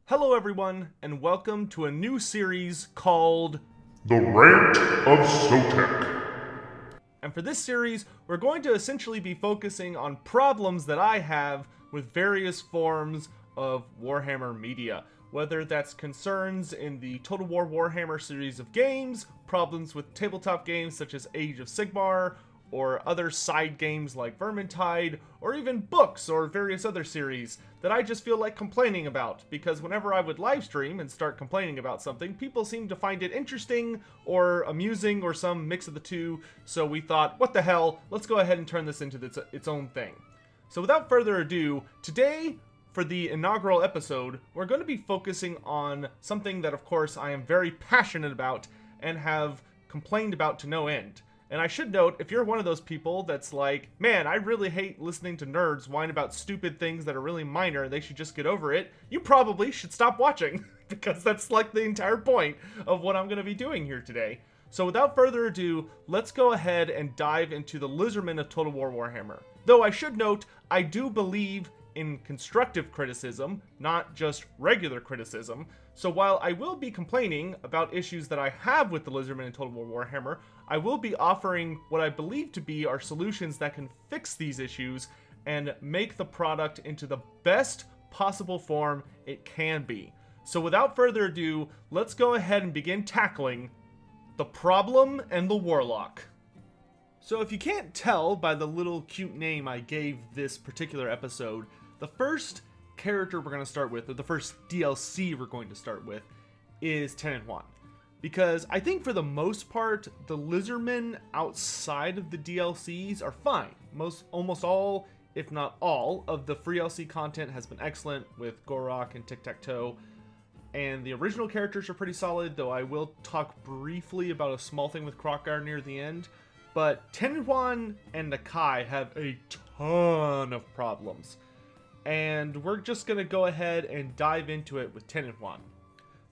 Hello everyone, and welcome to a new series called The Rant of Sotek. And for this series, we're going to essentially be focusing on problems that I have with various forms of Warhammer media. Whether that's concerns in the Total War Warhammer series of games, problems with tabletop games such as Age of Sigmar, or other side games like Vermintide, or even books or various other series that I just feel like complaining about, because whenever I would live stream and start complaining about something, people seem to find it interesting or amusing or some mix of the two, so we thought, what the hell, let's go ahead and turn this into its own thing. So without further ado, today, for the inaugural episode, we're going to be focusing on something that of course I am very passionate about and have complained about to no end. And I should note, if you're one of those people that's like, man, I really hate listening to nerds whine about stupid things that are really minor and they should just get over it, you probably should stop watching, because that's like the entire point of what I'm going to be doing here today. So without further ado, let's go ahead and dive into the Lizardmen of Total War Warhammer. Though I should note, I do believe in constructive criticism, not just regular criticism. So while I will be complaining about issues that I have with the Lizardmen in Total War Warhammer, I will be offering what I believe to be our solutions that can fix these issues and make the product into the best possible form it can be. So without further ado, let's go ahead and begin tackling the problem and the Warlock. So if you can't tell by the little cute name I gave this particular episode, the first character we're going to start with, or the first DLC we're going to start with, is Tehenhauin. Because I think for the most part, the Lizardmen outside of the DLCs are fine. Almost all, if not all, of the free DLC content has been excellent with Gorok and Tic-Tac-Toe. And the original characters are pretty solid, though I will talk briefly about a small thing with Kroq-gar near the end. But Tehenhauin and Nakai have a ton of problems. And we're just going to go ahead and dive into it with Tehenhauin.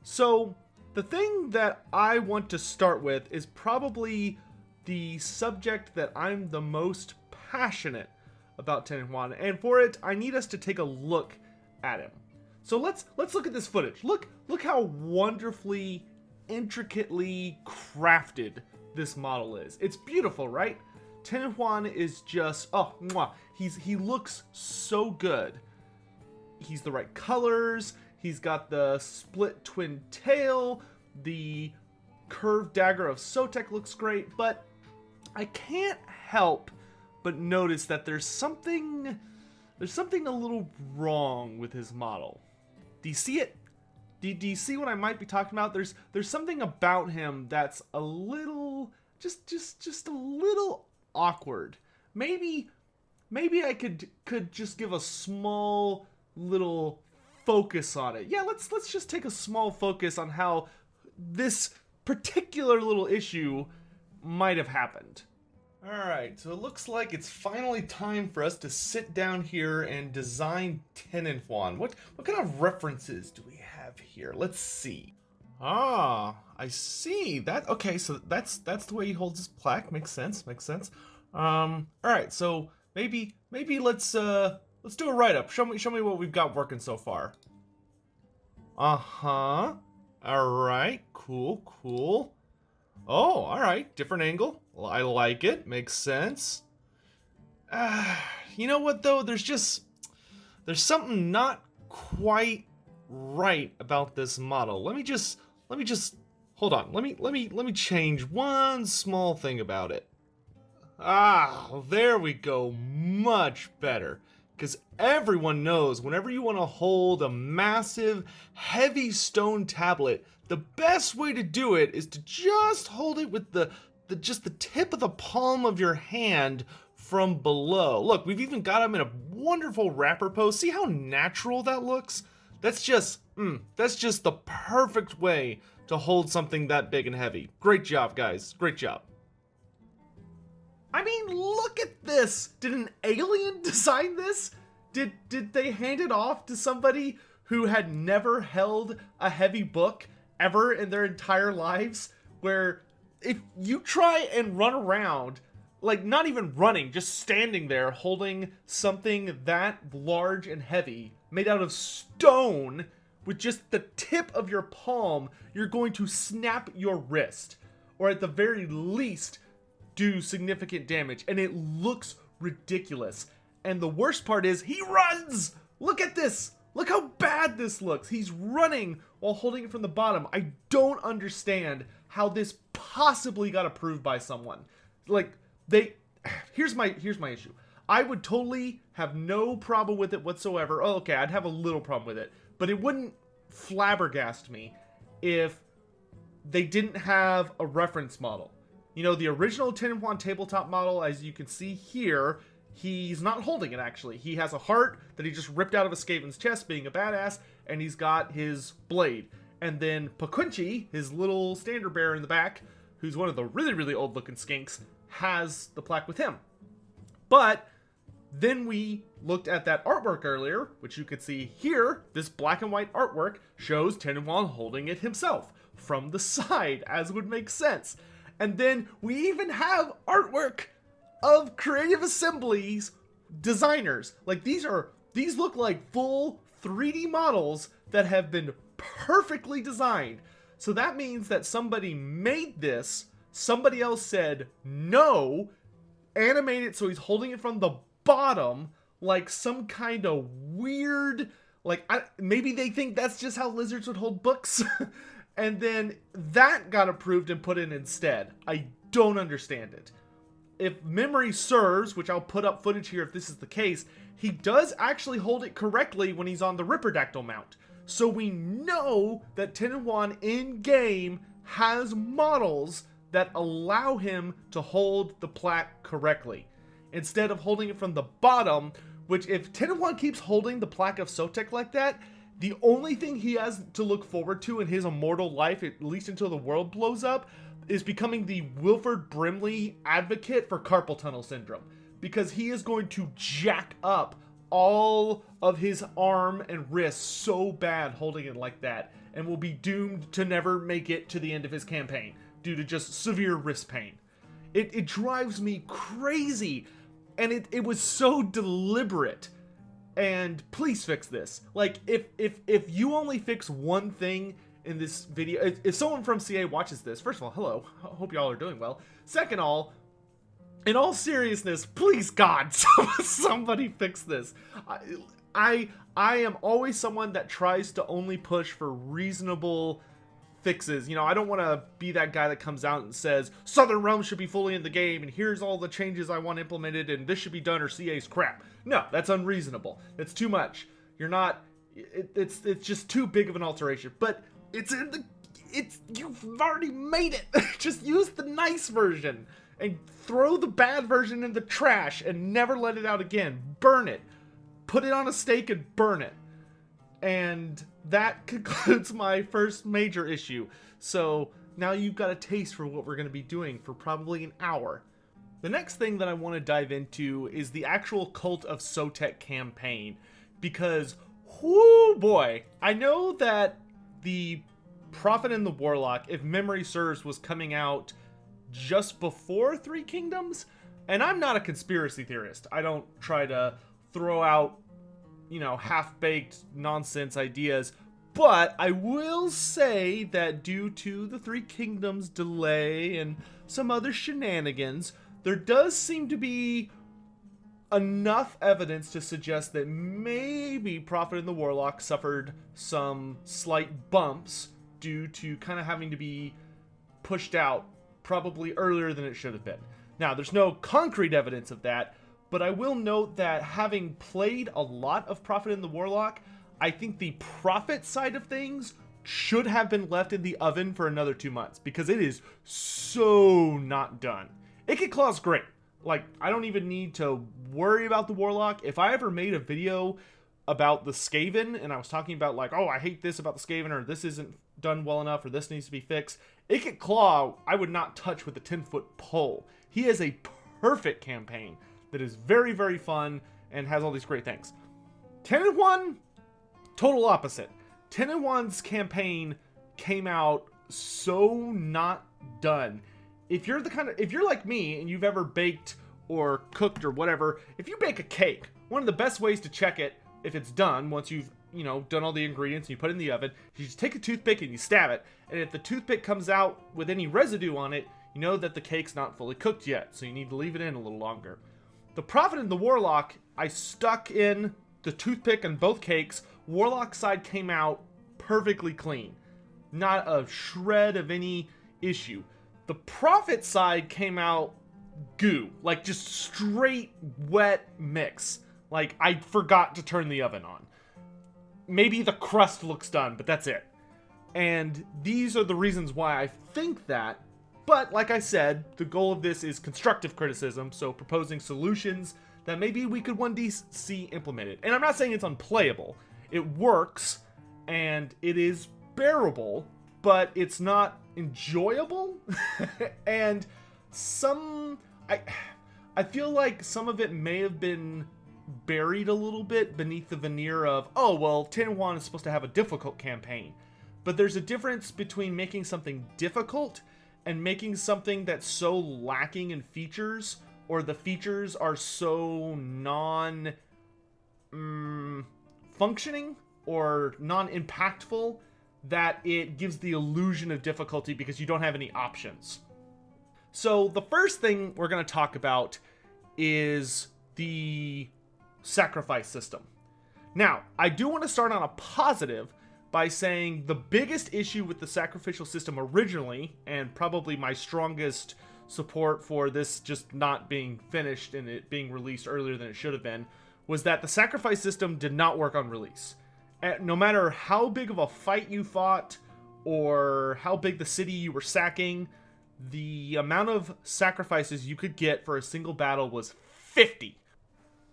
So, the thing that I want to start with is probably the subject that I'm the most passionate about Tehenhauin, and for it, I need us to take a look at him. So let's look at this footage. Look how wonderfully, intricately crafted this model is. It's beautiful, right? Tehenhauin is just, oh, mwah. He looks so good. He's the right colors. He's got the split twin tail. The curved dagger of Sotek looks great, but I can't help but notice that there's something a little wrong with his model. Do you see it? Do you see what I might be talking about? There's something about him that's a little, just a little awkward. Maybe I could just give a small little focus on it. Yeah, let's just take a small focus on how this particular little issue might have happened. Alright, so it looks like it's finally time for us to sit down here and design Tehenhauin. What kind of references do we have here? Let's see. Ah, I see. Okay, so that's the way he holds his plaque. Makes sense. Alright, so maybe let's do a write-up. Show me what we've got working so far. Uh-huh. Alright, cool. Oh, alright, different angle. Well, I like it. Makes sense. You know what though? There's something not quite right about this model. Let me just hold on. Let me change one small thing about it. Ah, there we go. Much better. Because everyone knows whenever you want to hold a massive, heavy stone tablet, the best way to do it is to just hold it with the tip of the palm of your hand from below. Look, we've even got him in a wonderful wrapper pose. See how natural that looks? That's just the perfect way to hold something that big and heavy. Great job, guys. Great job. I mean, look at this! Did an alien design this? Did they hand it off to somebody who had never held a heavy book ever in their entire lives? Where if you try and run around, like not even running, just standing there holding something that large and heavy, made out of stone, with just the tip of your palm, you're going to snap your wrist, or at the very least, do significant damage, and it looks ridiculous. And the worst part is, he runs! Look at this! Look how bad this looks! He's running while holding it from the bottom. I don't understand how this possibly got approved by someone. Like, here's my issue. I would totally have no problem with it whatsoever. Oh, okay, I'd have a little problem with it. But it wouldn't flabbergast me if they didn't have a reference model. You know, the original Tehenhauin tabletop model, as you can see here, he's not holding it, actually. He has a heart that he just ripped out of a Skaven's chest, being a badass, and he's got his blade. And then Paquinchi, his little standard bearer in the back, who's one of the really, really old-looking skinks, has the plaque with him. But then we looked at that artwork earlier, which you could see here. This black and white artwork shows Tehenhauin holding it himself from the side, as would make sense. And then we even have artwork of Creative Assembly's designers. Like, these look like full 3D models that have been perfectly designed. So that means that somebody made this, somebody else said no, animate it so he's holding it from the bottom, like some kind of weird, like, maybe they think that's just how lizards would hold books. And then that got approved and put in instead. I don't understand it. If memory serves, which I'll put up footage here if this is the case, he does actually hold it correctly when he's on the Ripperdactyl mount. So we know that Tehenhauin in-game has models that allow him to hold the plaque correctly, instead of holding it from the bottom, which if Tehenhauin keeps holding the plaque of Sotek like that, the only thing he has to look forward to in his immortal life, at least until the world blows up, is becoming the Wilford Brimley advocate for carpal tunnel syndrome. Because he is going to jack up all of his arm and wrist so bad holding it like that, and will be doomed to never make it to the end of his campaign due to just severe wrist pain. It drives me crazy, and it was so deliberate. And please fix this. Like, if you only fix one thing in this video, if someone from CA watches this, first of all, hello, I hope y'all are doing well. Second all, in all seriousness, please God, somebody fix this. I am always someone that tries to only push for reasonable fixes. You know, I don't want to be that guy that comes out and says Southern Realms should be fully in the game and here's all the changes I want implemented and this should be done or CA's crap. No, that's unreasonable. That's too much. You're not, it's just too big of an alteration. But you've already made it. Just use the nice version and throw the bad version in the trash and never let it out again. Burn it. Put it on a stake and burn it. And that concludes my first major issue. So now you've got a taste for what we're going to be doing for probably an hour. The next thing that I want to dive into is the actual Cult of Sotek campaign. Because, whoo boy, I know that the Prophet and the Warlock, if memory serves, was coming out just before Three Kingdoms. And I'm not a conspiracy theorist. I don't try to throw out, you know, half-baked nonsense ideas, but I will say that due to the Three Kingdoms delay and some other shenanigans, there does seem to be enough evidence to suggest that maybe Prophet and the Warlock suffered some slight bumps due to kind of having to be pushed out probably earlier than it should have been. Now, there's no concrete evidence of that, but I will note that having played a lot of Prophet and the Warlock, I think the Prophet side of things should have been left in the oven for another 2 months, because it is so not done. Ikit Claw's great. Like, I don't even need to worry about the Warlock. If I ever made a video about the Skaven, and I was talking about like, oh, I hate this about the Skaven, or this isn't done well enough, or this needs to be fixed, Ikit Claw, I would not touch with a 10-foot pole. He has a perfect campaign that is very, very fun and has all these great things. Tehenhauin, total opposite. Tehenhauin's campaign came out so not done. If you're like me and you've ever baked or cooked or whatever, if you bake a cake, one of the best ways to check it if it's done, once you've done all the ingredients and you put it in the oven, you just take a toothpick and you stab it. And if the toothpick comes out with any residue on it, you know that the cake's not fully cooked yet. So you need to leave it in a little longer. The Prophet and the Warlock, I stuck in the toothpick on both cakes. Warlock side came out perfectly clean. Not a shred of any issue. The Prophet side came out goo. Like just straight wet mix. Like I forgot to turn the oven on. Maybe the crust looks done, but that's it. And these are the reasons why I think that. But like I said, the goal of this is constructive criticism, so proposing solutions that maybe we could one day see implemented. And I'm not saying it's unplayable. It works, and it is bearable, but it's not enjoyable. And I feel like some of it may have been buried a little bit beneath the veneer of, oh, well, Tehenhauin is supposed to have a difficult campaign. But there's a difference between making something difficult and making something that's so lacking in features, or the features are so non-functioning or non-impactful that it gives the illusion of difficulty because you don't have any options. So the first thing we're going to talk about is the sacrifice system. Now, I do want to start on a positive by saying the biggest issue with the sacrificial system originally, and probably my strongest support for this just not being finished and it being released earlier than it should have been, was that the sacrifice system did not work on release. No matter how big of a fight you fought or how big the city you were sacking, the amount of sacrifices you could get for a single battle was 50,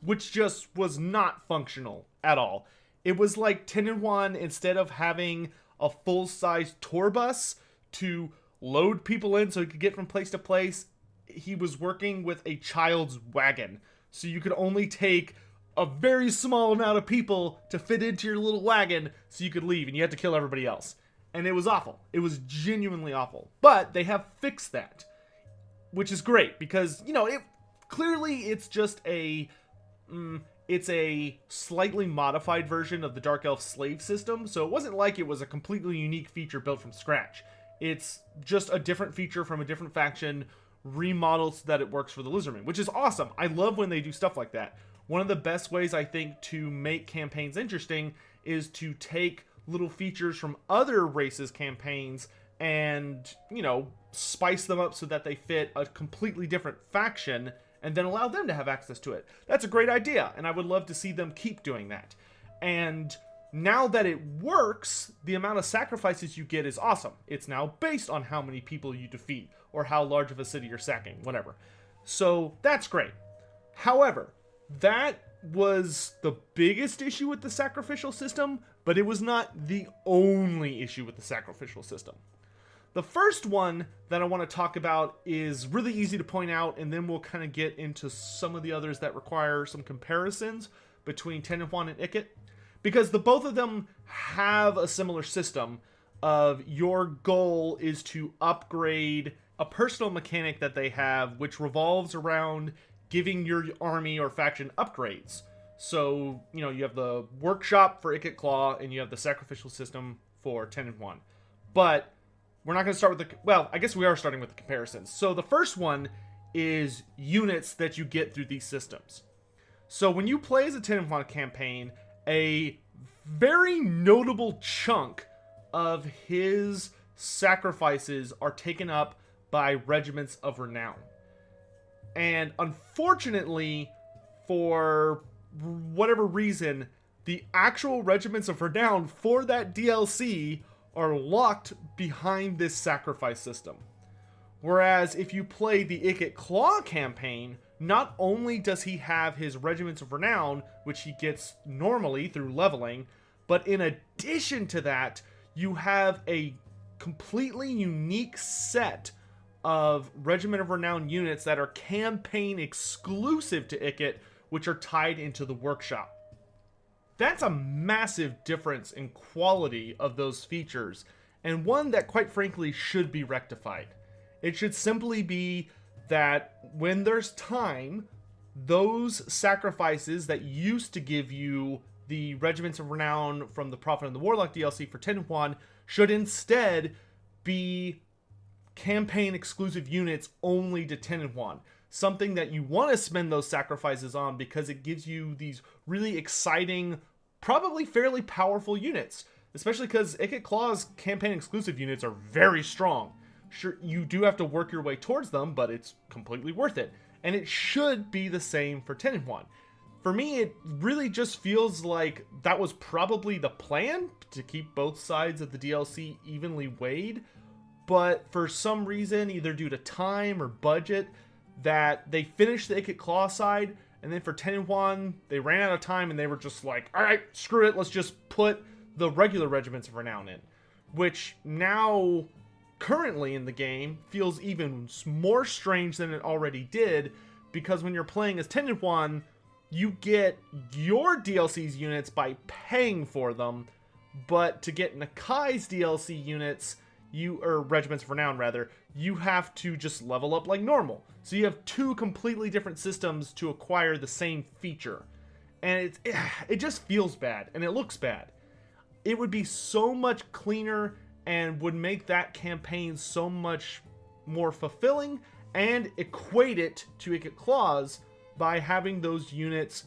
which just was not functional at all. It was like Tehenhauin, instead of having a full-size tour bus to load people in so he could get from place to place, he was working with a child's wagon. So you could only take a very small amount of people to fit into your little wagon so you could leave, and you had to kill everybody else. And it was awful. It was genuinely awful. But they have fixed that, which is great because, it's just it's a slightly modified version of the Dark Elf slave system, so it wasn't like it was a completely unique feature built from scratch. It's just a different feature from a different faction, remodeled so that it works for the Lizardmen, which is awesome. I love when they do stuff like that. One of the best ways, I think, to make campaigns interesting is to take little features from other races' campaigns and, spice them up so that they fit a completely different faction, and then allow them to have access to it. That's a great idea, and I would love to see them keep doing that. And now that it works, the amount of sacrifices you get is awesome. It's now based on how many people you defeat, or how large of a city you're sacking, whatever. So that's great. However, that was the biggest issue with the sacrificial system, but it was not the only issue with the sacrificial system. The first one that I want to talk about is really easy to point out, and then we'll kind of get into some of the others that require some comparisons between Tehenhauin and Ikit, because the both of them have a similar system of your goal is to upgrade a personal mechanic that they have, which revolves around giving your army or faction upgrades. So, you have the workshop for Ikit Claw, and you have the sacrificial system for Tehenhauin. But we're not going to start with I guess we are starting with the comparisons. So the first one is units that you get through these systems. So when you play as a Tehenhauin campaign, a very notable chunk of his sacrifices are taken up by regiments of renown. And unfortunately, for whatever reason, the actual regiments of renown for that DLC are locked behind this sacrifice system. Whereas if you play the Ikit Claw campaign, not only does he have his regiments of renown, which he gets normally through leveling, but in addition to that, you have a completely unique set of Regiment of Renown units that are campaign exclusive to Ikit, which are tied into the workshop. That's a massive difference in quality of those features, and one that quite frankly should be rectified. It should simply be that when there's time, those sacrifices that used to give you the Regiments of Renown from the Prophet and the Warlock DLC for Tehenhauin should instead be campaign exclusive units only to Tehenhauin. Something that you want to spend those sacrifices on because it gives you these really exciting, probably fairly powerful units. Especially because Ikit Claw's campaign exclusive units are very strong. Sure, you do have to work your way towards them, but it's completely worth it. And it should be the same for Tehenhauin. For me, it really just feels like that was probably the plan, to keep both sides of the DLC evenly weighed. But for some reason, either due to time or budget, that they finished the Ikit Claw side, and then for Tehenhauin, they ran out of time and they were just like, alright, screw it, let's just put the regular Regiments of Renown in. Which now, currently in the game, feels even more strange than it already did, because when you're playing as Tehenhauin, you get your DLC's units by paying for them, but to get Nakai's DLC units, or Regiments of Renown rather, you have to just level up like normal. So you have two completely different systems to acquire the same feature. And it just feels bad, and it looks bad. It would be so much cleaner and would make that campaign so much more fulfilling and equate it to Ikit Claws by having those units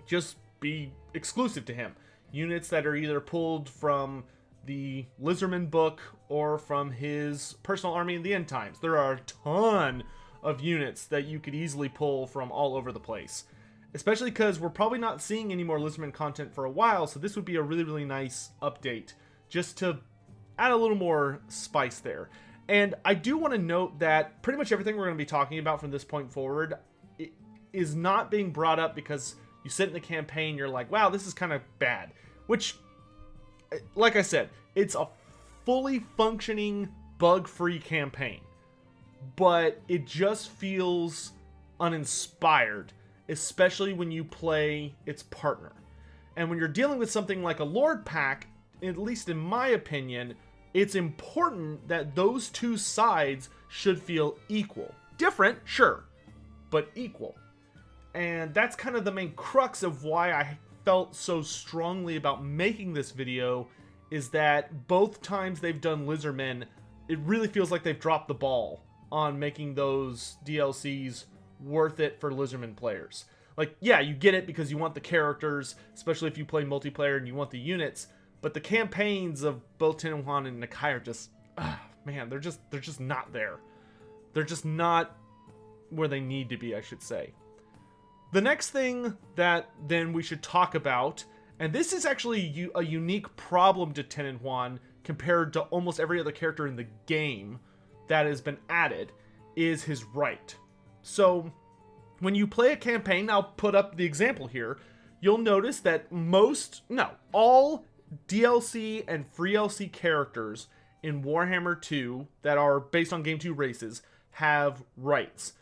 just be exclusive to him. Units that are either pulled from the Lizardman book or from his personal army in the end times. There are a ton of units that you could easily pull from all over the place. Especially because we're probably not seeing any more Lizardman content for a while, so this would be a really, really nice update just to add a little more spice there. And I do want to note that pretty much everything we're going to be talking about from this point forward is not being brought up because you sit in the campaign, you're like, wow, this is kind of bad. Which, like I said, it's a fully functioning, bug-free campaign. But it just feels uninspired, especially when you play its partner. And when you're dealing with something like a Lord pack, at least in my opinion, it's important that those two sides should feel equal. Different, sure, but equal. And that's kind of the main crux of why I felt so strongly about making this video, is that both times they've done Lizardmen, it really feels like they've dropped the ball on making those DLCs worth it for Lizardman players. Like, yeah, you get it because you want the characters, especially if you play multiplayer and you want the units, but the campaigns of both Tehenhauin and Nakai are just, man, they're just not there. They're just not where they need to be, I should say. The next thing that then we should talk about, and this is actually a unique problem to Tehenhauin compared to almost every other character in the game that has been added, is his right. So when you play a campaign, I'll put up the example here, you'll notice that all DLC and free LC characters in Warhammer 2 that are based on Game 2 races have rights.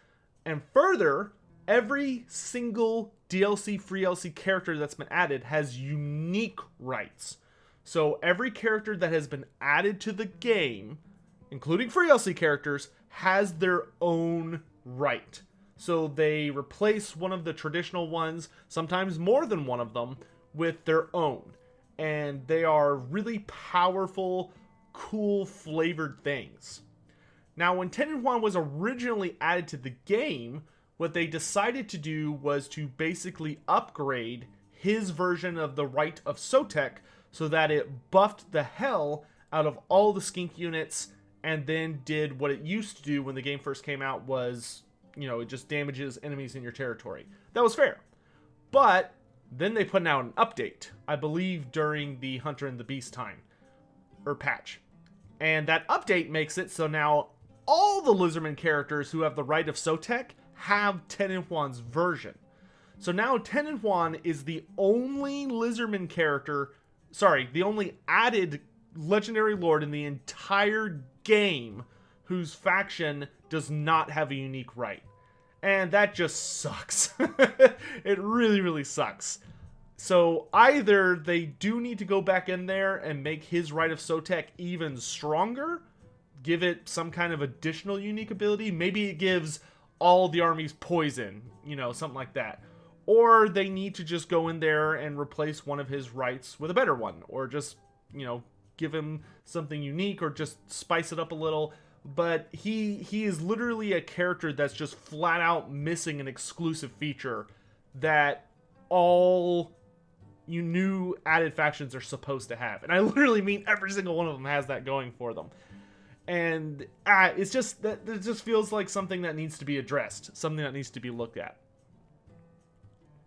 And further, every single DLC free LC character that's been added has unique rights. So every character that has been added to the game, including free LC characters, has their own right. So they replace one of the traditional ones, sometimes more than one of them, with their own. And they are really powerful, cool, flavored things. Now, when Tehenhauin was originally added to the game, what they decided to do was to basically upgrade his version of the Rite of Sotek so that it buffed the hell out of all the skink units and then did what it used to do when the game first came out was, it just damages enemies in your territory. That was fair. But then they put out an update, I believe during the Hunter and the Beast time, or patch. And that update makes it so now all the Lizardman characters who have the Rite of Sotek have Tehenhauin's version. So now Tehenhauin is the only Lizardman character, the only added legendary lord in the entire game whose faction does not have a unique right. And that just sucks. It really, really sucks. So either they do need to go back in there and make his Rite of Sotek even stronger, give it some kind of additional unique ability. Maybe it gives all the armies poison, something like that. or they need to just go in there and replace one of his rights with a better one, or just, you know, give him something unique, or just spice it up a little. But he is literally a character that's just flat out missing an exclusive feature that all you new added factions are supposed to have. And I literally mean every single one of them has that going for them. And it's just that it just feels like something that needs to be addressed, something that needs to be looked at.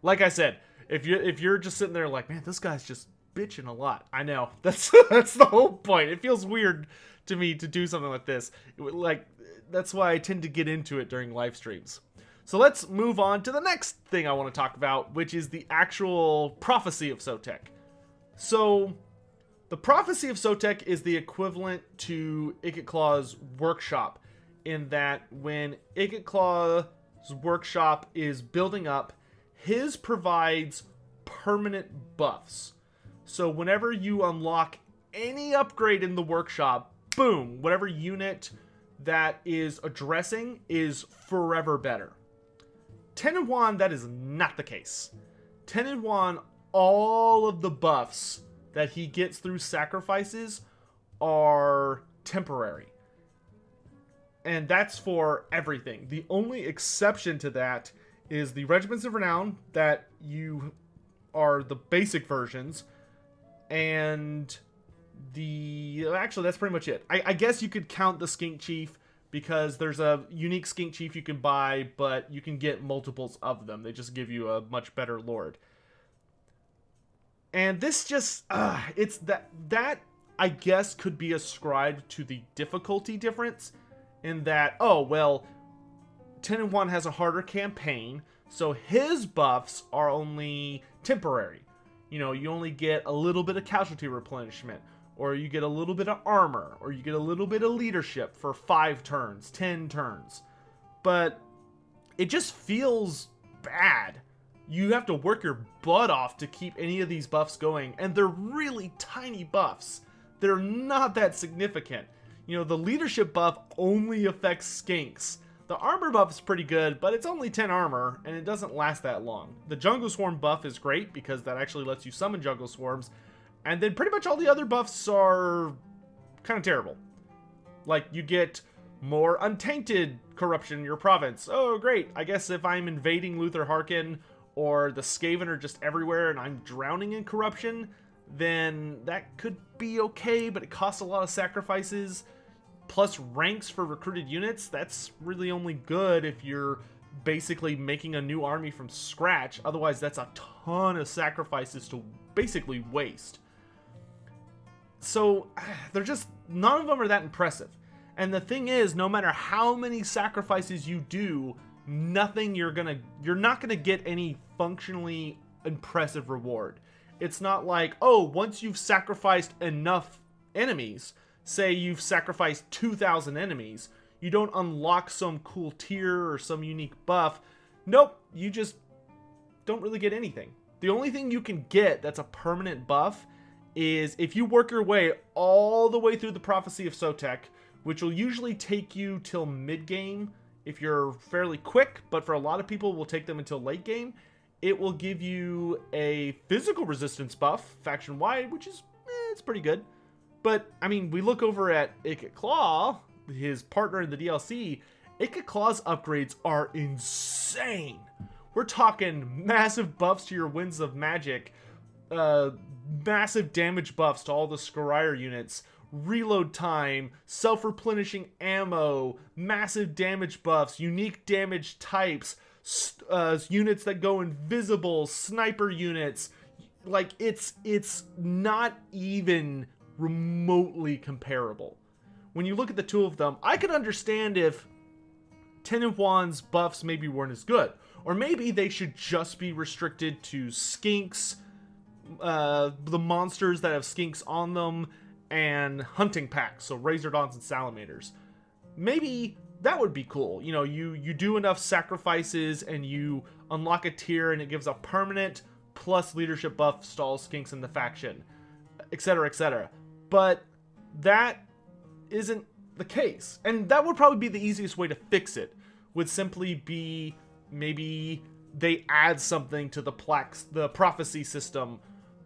Like I said, if you're just sitting there like, man, this guy's just bitching a lot. I know. That's the whole point. It feels weird to me to do something like this. Like, that's why I tend to get into it during live streams. So let's move on to the next thing I want to talk about, which is the actual prophecy of Sotek. So the prophecy of Sotek is the equivalent to Ikit-Claw's workshop, in that when Ikit-Claw's workshop is building up, his provides permanent buffs. So whenever you unlock any upgrade in the workshop, boom, whatever unit that is addressing is forever better. Tehenhauin, that is not the case. Tehenhauin, all of the buffs that he gets through sacrifices are temporary. And that's for everything. The only exception to that is the Regiments of Renown, that you are the basic versions, and actually that's pretty much it. I guess you could count the Skink Chief, because there's a unique Skink Chief you can buy, but you can get multiples of them. They just give you a much better lord. And this just, it's that I guess could be ascribed to the difficulty difference, in that, oh, well, Tehenhauin has a harder campaign, so his buffs are only temporary. You know, you only get a little bit of casualty replenishment, or you get a little bit of armor, or you get a little bit of leadership for 5 turns, 10 turns. But it just feels bad. You have to work your butt off to keep any of these buffs going, and they're really tiny buffs. They're not that significant. You know, the leadership buff only affects skinks. The armor buff is pretty good, but it's only 10 armor, and it doesn't last that long. The jungle swarm buff is great, because that actually lets you summon jungle swarms. And then pretty much all the other buffs are kind of terrible. Like, you get more untainted corruption in your province. Oh, great. I guess if I'm invading Luther Harkin, or the Skaven are just everywhere and I'm drowning in corruption, then that could be okay, but it costs a lot of sacrifices. Plus ranks for recruited units, that's really only good if you're basically making a new army from scratch. Otherwise, that's a ton of sacrifices to basically waste. So they're just, none of them are that impressive. And the thing is, no matter how many sacrifices you do, you're not gonna get any functionally impressive reward. It's not like, oh, once you've sacrificed enough enemies, say you've sacrificed 2,000 enemies, you don't unlock some cool tier or some unique buff. Nope, you just don't really get anything. The only thing you can get that's a permanent buff is if you work your way all the way through the Prophecy of Sotek, which will usually take you till mid-game if you're fairly quick, but for a lot of people will take them until late game. It will give you a physical resistance buff, faction-wide, which is, it's pretty good. But, I mean, we look over at Ikit-Claw, his partner in the DLC. Ikit-Claw's upgrades are insane. We're talking massive buffs to your Winds of Magic, massive damage buffs to all the Scryer units, reload time, self-replenishing ammo, massive damage buffs, unique damage types, units that go invisible, sniper units. Like, it's not even remotely comparable. When you look at the two of them, I could understand if Tehenhauin's buffs maybe weren't as good. Or maybe they should just be restricted to skinks, the monsters that have skinks on them, and hunting packs, so Razordons and Salamanders. Maybe that would be cool. You know, you do enough sacrifices and you unlock a tier and it gives a permanent plus leadership buff to all skinks in the faction, etc., etc. But that isn't the case. And that would probably be the easiest way to fix it, would simply be maybe they add something to the prophecy system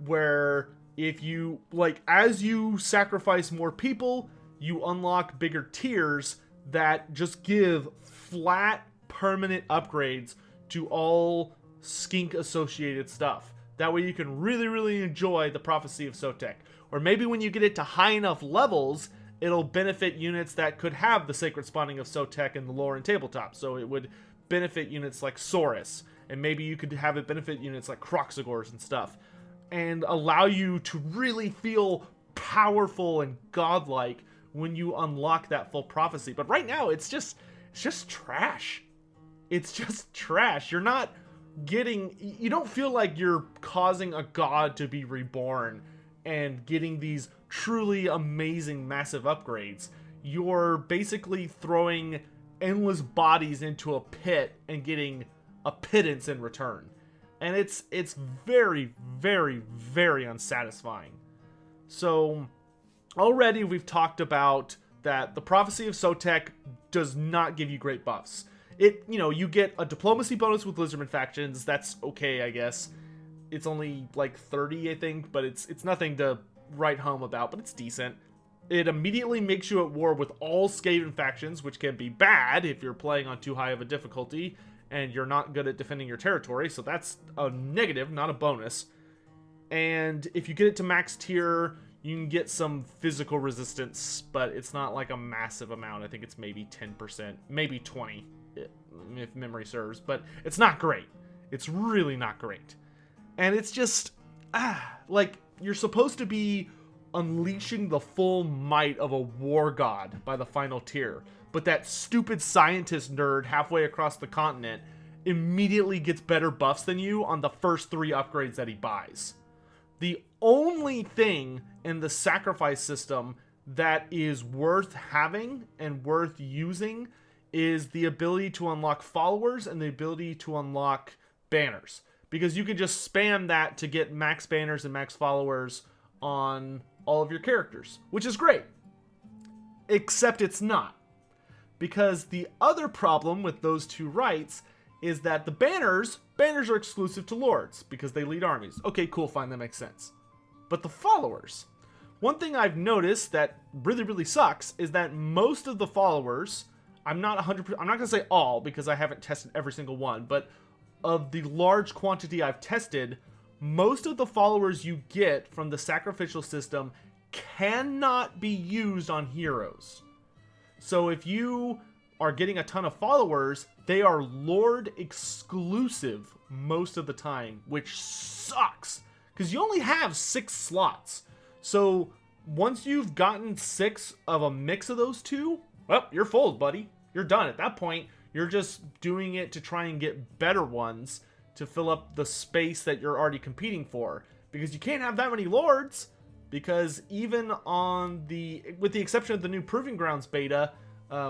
where if you, like, as you sacrifice more people, you unlock bigger tiers that just give flat, permanent upgrades to all skink associated stuff. That way you can really, really enjoy the prophecy of Sotek. Or maybe when you get it to high enough levels, it'll benefit units that could have the sacred spawning of Sotek in the lore and tabletop. So it would benefit units like Saurus, and maybe you could have it benefit units like Kroq-gars and stuff, and allow you to really feel powerful and godlike when you unlock that full prophecy. But right now, it's just trash. It's just trash. You're not getting... You don't feel like you're causing a god to be reborn and getting these truly amazing, massive upgrades. You're basically throwing endless bodies into a pit and getting a pittance in return. And it's very, very, very unsatisfying. So already we've talked about that the prophecy of Sotek does not give you great buffs. You get a diplomacy bonus with Lizardman factions. That's okay, I guess. It's only like 30, I think, but it's nothing to write home about, but it's decent. It immediately makes you at war with all Skaven factions, which can be bad if you're playing on too high of a difficulty and you're not good at defending your territory, so that's a negative, not a bonus. And if you get it to max tier, you can get some physical resistance, but it's not like a massive amount. I think it's maybe 10%, maybe 20, if memory serves, but it's not great. It's really not great. And it's just, like, you're supposed to be unleashing the full might of a war god by the final tier, but that stupid scientist nerd halfway across the continent immediately gets better buffs than you on the first 3 upgrades that he buys. The only thing in the sacrifice system that is worth having and worth using is the ability to unlock followers and the ability to unlock banners, because you can just spam that to get max banners and max followers on all of your characters, which is great. Except it's not. Because the other problem with those 2 rights is that the banners are exclusive to lords because they lead armies. Okay, cool, fine, that makes sense. But the followers, one thing I've noticed that really, really sucks is that most of the followers, I'm not 100%, I'm not gonna say all because I haven't tested every single one, but of the large quantity I've tested, most of the followers you get from the sacrificial system cannot be used on heroes. So if you are getting a ton of followers, they are Lord exclusive most of the time, which sucks because you only have 6 slots. So once you've gotten 6 of a mix of those 2, well, you're full, buddy. You're done. At that point, you're just doing it to try and get better ones to fill up the space that you're already competing for, because you can't have that many lords, because even on with the exception of the new Proving Grounds beta,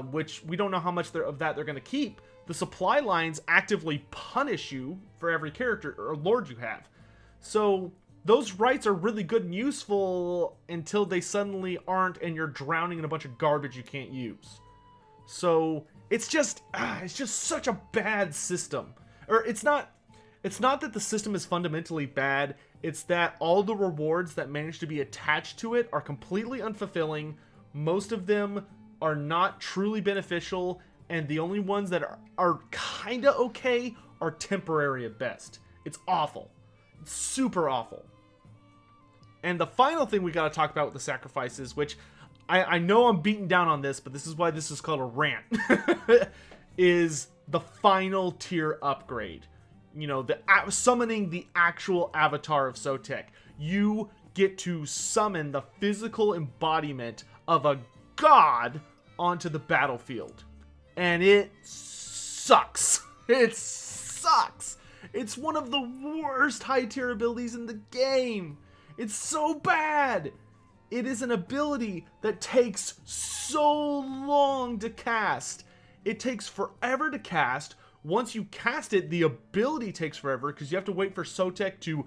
which we don't know how much of that they're going to keep, the supply lines actively punish you for every character or lord you have. So those rights are really good and useful until they suddenly aren't and you're drowning in a bunch of garbage you can't use. So it's just such a bad system. Or it's not that the system is fundamentally bad, it's that all the rewards that manage to be attached to it are completely unfulfilling. Most of them are not truly beneficial, and the only ones that are kinda okay are temporary at best. It's awful. It's super awful. And the final thing we gotta talk about with the sacrifices, which I know I'm beating down on this, but this is why this is called a rant, is the final tier upgrade. You know, summoning the actual avatar of Sotek. You get to summon the physical embodiment of a god onto the battlefield. And it sucks. It sucks. It's one of the worst high tier abilities in the game. It's so bad. It is an ability that takes so long to cast. It takes forever to cast. Once you cast it, the ability takes forever because you have to wait for Sotek to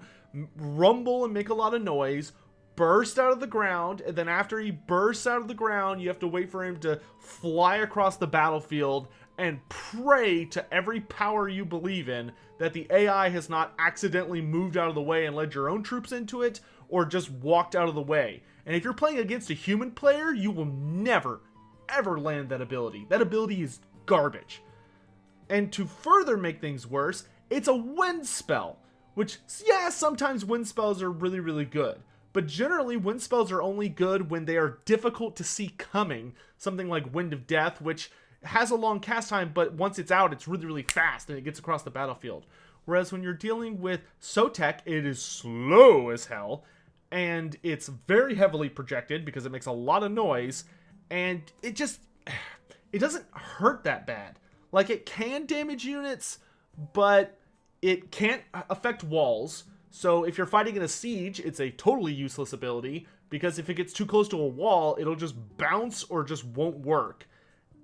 rumble and make a lot of noise, burst out of the ground, and then after he bursts out of the ground, you have to wait for him to fly across the battlefield and pray to every power you believe in that the AI has not accidentally moved out of the way and led your own troops into it, or just walked out of the way. And if you're playing against a human player, you will never, ever land that ability. That ability is garbage. And to further make things worse, it's a wind spell. Which, yeah, sometimes wind spells are really, really good. But generally, wind spells are only good when they are difficult to see coming. Something like Wind of Death, which has a long cast time, but once it's out, it's really, really fast, and it gets across the battlefield. Whereas when you're dealing with Sotek, it is slow as hell, and it's very heavily projected because it makes a lot of noise, and it doesn't hurt that bad. Like, it can damage units, but it can't affect walls. So if you're fighting in a siege, it's a totally useless ability, because if it gets too close to a wall, it'll just bounce or just won't work.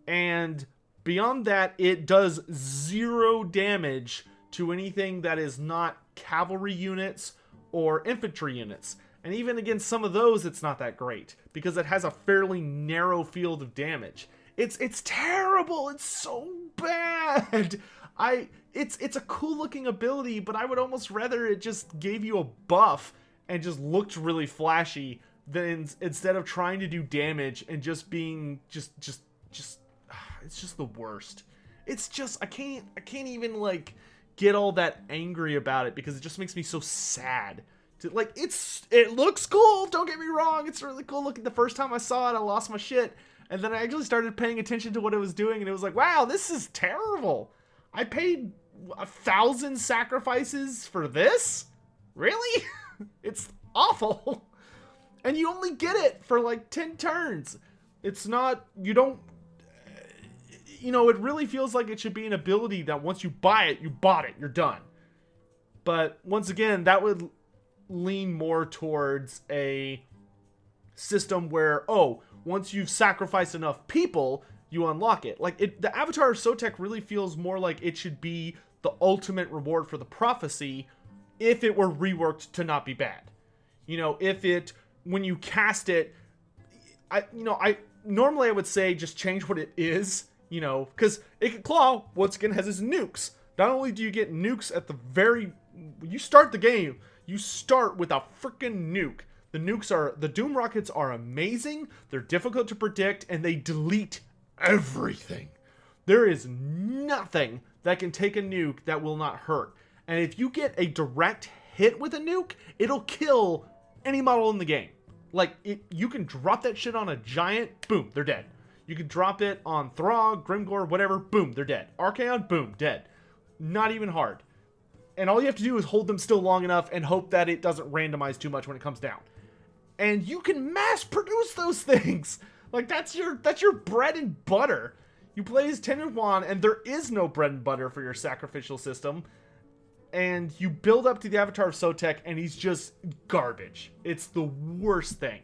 And beyond that, it does 0 damage to anything that is not cavalry units or infantry units. And even against some of those, it's not that great, because it has a fairly narrow field of damage. It's terrible. It's so bad. It's a cool looking ability, but I would almost rather it just gave you a buff and just looked really flashy than instead of trying to do damage and just being just it's just the worst. It's just I can't even like get all that angry about it, because it just makes me so sad. Like, it looks cool, don't get me wrong, it's really cool looking. The first time I saw it, I lost my shit. And then I actually started paying attention to what it was doing, and it was like, wow, this is terrible. I paid 1,000 sacrifices for this? Really? It's awful. And you only get it for like 10 turns. It's not, you don't, you know, it really feels like it should be an ability that once you buy it, you bought it, you're done. But once again, that would lean more towards a system where, oh, once you've sacrificed enough people, you unlock it. Like, the Avatar of Sotek really feels more like it should be the ultimate reward for the prophecy if it were reworked to not be bad. You know, when you cast it, normally I would say just change what it is, you know, because Ikit Claw, once again, has its nukes. Not only do you get nukes at you start the game, you start with a freaking nuke. The Doom Rockets are amazing, they're difficult to predict, and they delete everything. There is nothing that can take a nuke that will not hurt. And if you get a direct hit with a nuke, it'll kill any model in the game. Like, you can drop that shit on a giant, boom, they're dead. You can drop it on Throg, Grimgor, whatever, boom, they're dead. Archaon, boom, dead. Not even hard. And all you have to do is hold them still long enough and hope that it doesn't randomize too much when it comes down. And you can mass produce those things. Like, that's your bread and butter. You play as Tehenhauin, and there is no bread and butter for your sacrificial system. And you build up to the Avatar of Sotek, and he's just garbage. It's the worst thing.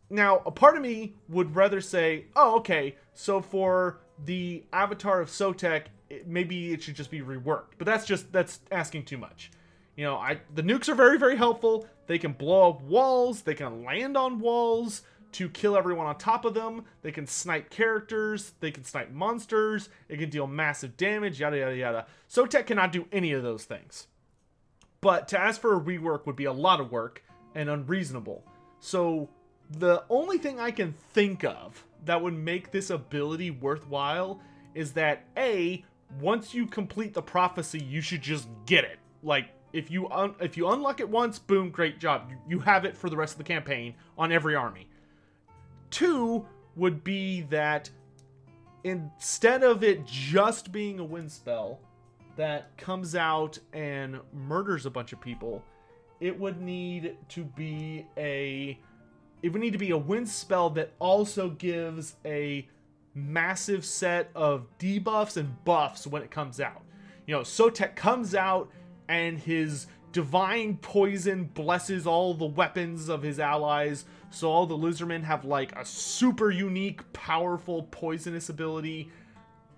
Now, a part of me would rather say, oh, okay, so for the Avatar of Sotek, maybe it should just be reworked. But that's asking too much. You know, the nukes are very, very helpful. They can blow up walls. They can land on walls to kill everyone on top of them. They can snipe characters. They can snipe monsters. It can deal massive damage, yada, yada, yada. Sotek cannot do any of those things. But to ask for a rework would be a lot of work and unreasonable. So the only thing I can think of that would make this ability worthwhile is that, A, once you complete the prophecy, you should just get it. Like, if you unlock it once, boom, great job. You have it for the rest of the campaign on every army. 2 would be that instead of it just being a wind spell that comes out and murders a bunch of people, it would need to be a wind spell that also gives a massive set of debuffs and buffs when it comes out. You know, Sotek comes out and his divine poison blesses all the weapons of his allies, so all the lizardmen have like a super unique, powerful poisonous ability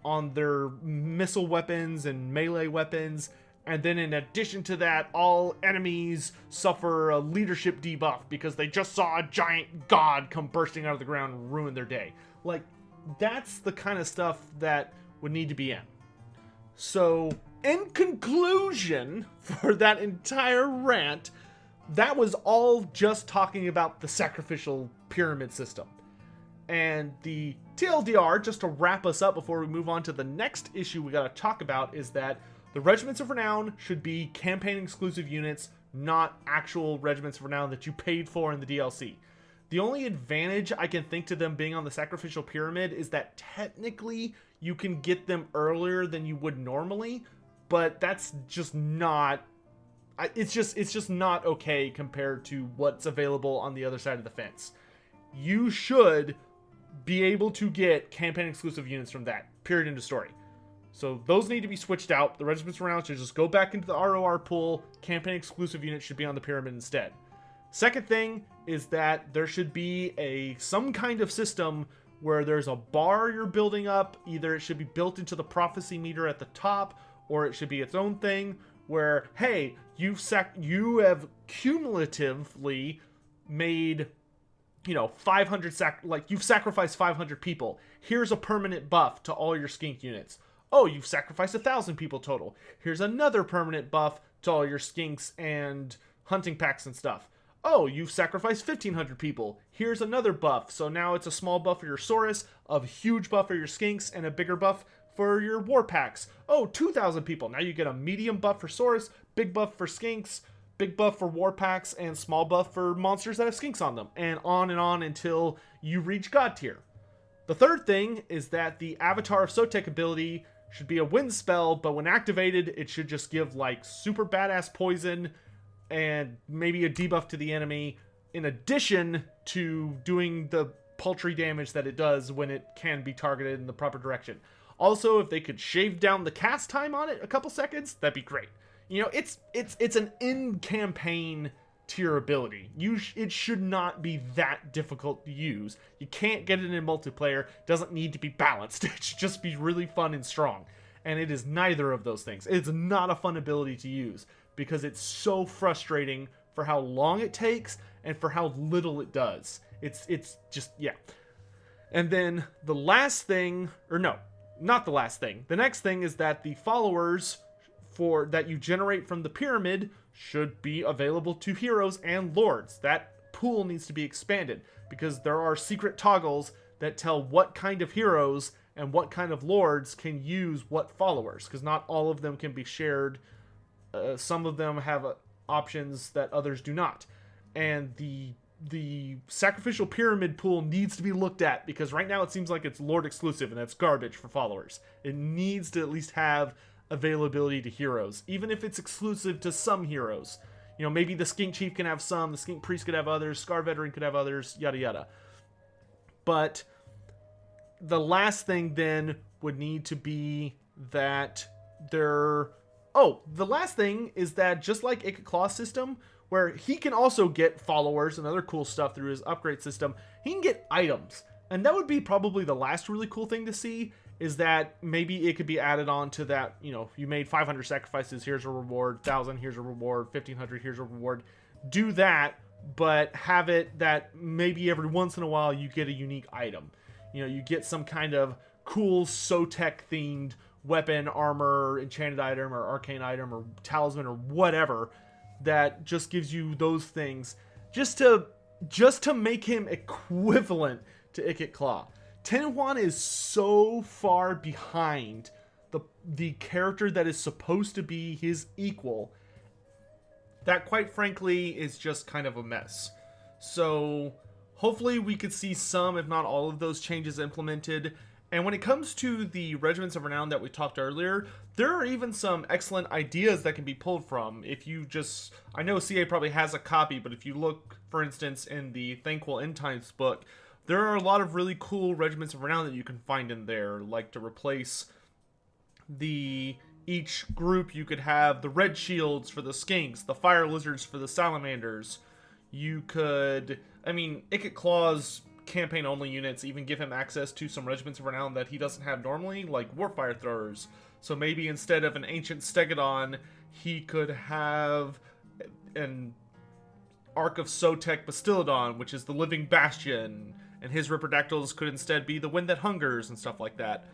on their missile weapons and melee weapons. And then in addition to that, all enemies suffer a leadership debuff because they just saw a giant god come bursting out of the ground and ruin their day. Like, that's the kind of stuff that would need to be in. So, in conclusion, for that entire rant, that was all just talking about the sacrificial pyramid system. And the TLDR, just to wrap us up before we move on to the next issue we gotta talk about, is that the Regiments of Renown should be campaign-exclusive units, not actual Regiments of Renown that you paid for in the DLC. The only advantage I can think to them being on the Sacrificial Pyramid is that technically you can get them earlier than you would normally, but that's just not... It's just not okay compared to what's available on the other side of the fence. You should be able to get campaign-exclusive units from that, period, end of story. So those need to be switched out. The Regiments around should just go back into the ROR pool. Campaign-exclusive units should be on the pyramid instead. Second thing is that there should be some kind of system where there's a bar you're building up. Either it should be built into the prophecy meter at the top, or it should be its own thing where, hey, you have cumulatively made, 500 you've sacrificed 500 people. Here's a permanent buff to all your skink units. Oh, you've sacrificed 1,000 people total. Here's another permanent buff to all your skinks and hunting packs and stuff. Oh, you've sacrificed 1,500 people. Here's another buff. So now it's a small buff for your Saurus, a huge buff for your skinks, and a bigger buff for your war packs. Oh, 2,000 people. Now you get a medium buff for Saurus, big buff for skinks, big buff for war packs, and small buff for monsters that have skinks on them. And on until you reach God tier. The third thing is that the Avatar of Sotek ability should be a wind spell, but when activated, it should just give super badass poison and maybe a debuff to the enemy, in addition to doing the paltry damage that it does when it can be targeted in the proper direction. Also, if they could shave down the cast time on it a couple seconds, that'd be great. It's an in-campaign tier ability. It should not be that difficult to use. You can't get it in multiplayer. It doesn't need to be balanced. It should just be really fun and strong. And it is neither of those things. It's not a fun ability to use because it's so frustrating for how long it takes and for how little it does. It's just, yeah. And then the last thing, or no, not the last thing. The next thing is that the followers that you generate from the pyramid should be available to heroes and lords. That pool needs to be expanded because there are secret toggles that tell what kind of heroes and what kind of lords can use what followers, because not all of them can be shared. Some of them have options that others do not. And the sacrificial pyramid pool needs to be looked at because right now it seems like it's lord exclusive and that's garbage for followers. It needs to at least have availability to heroes, even if it's exclusive to some heroes. Maybe the skink chief can have some, the skink priest could have others, scar veteran could have others, yada yada. But the last thing then would need to be that the last thing is that just like Ikit Claw's system, where he can also get followers and other cool stuff through his upgrade system, he can get items. And that would be probably the last really cool thing to see, is that maybe it could be added on to that, you made 500 sacrifices, here's a reward, 1,000, here's a reward, 1,500, here's a reward. Do that, but have it that maybe every once in a while you get a unique item. You get some kind of cool Sotek themed weapon, armor, enchanted item, or arcane item, or talisman, or whatever, that just gives you those things, just to make him equivalent to Ikit Claw. Tehenhauin is so far behind the character that is supposed to be his equal that, quite frankly, is just kind of a mess. So hopefully we could see some, if not all, of those changes implemented. And when it comes to the Regiments of Renown that we talked earlier, there are even some excellent ideas that can be pulled from. I know CA probably has a copy, but if you look, for instance, in the Thankful End Times book, there are a lot of really cool Regiments of Renown that you can find in there, like to replace each group. You could have the red shields for the skinks, the fire lizards for the salamanders. You could, Ikit Claw's campaign-only units even give him access to some Regiments of Renown that he doesn't have normally, like Warfire Throwers. So maybe instead of an Ancient Stegodon, he could have an Ark of Sotek Bastillodon, which is the Living Bastion, and his Riperdactyls could instead be the Wind That Hungers and stuff like that.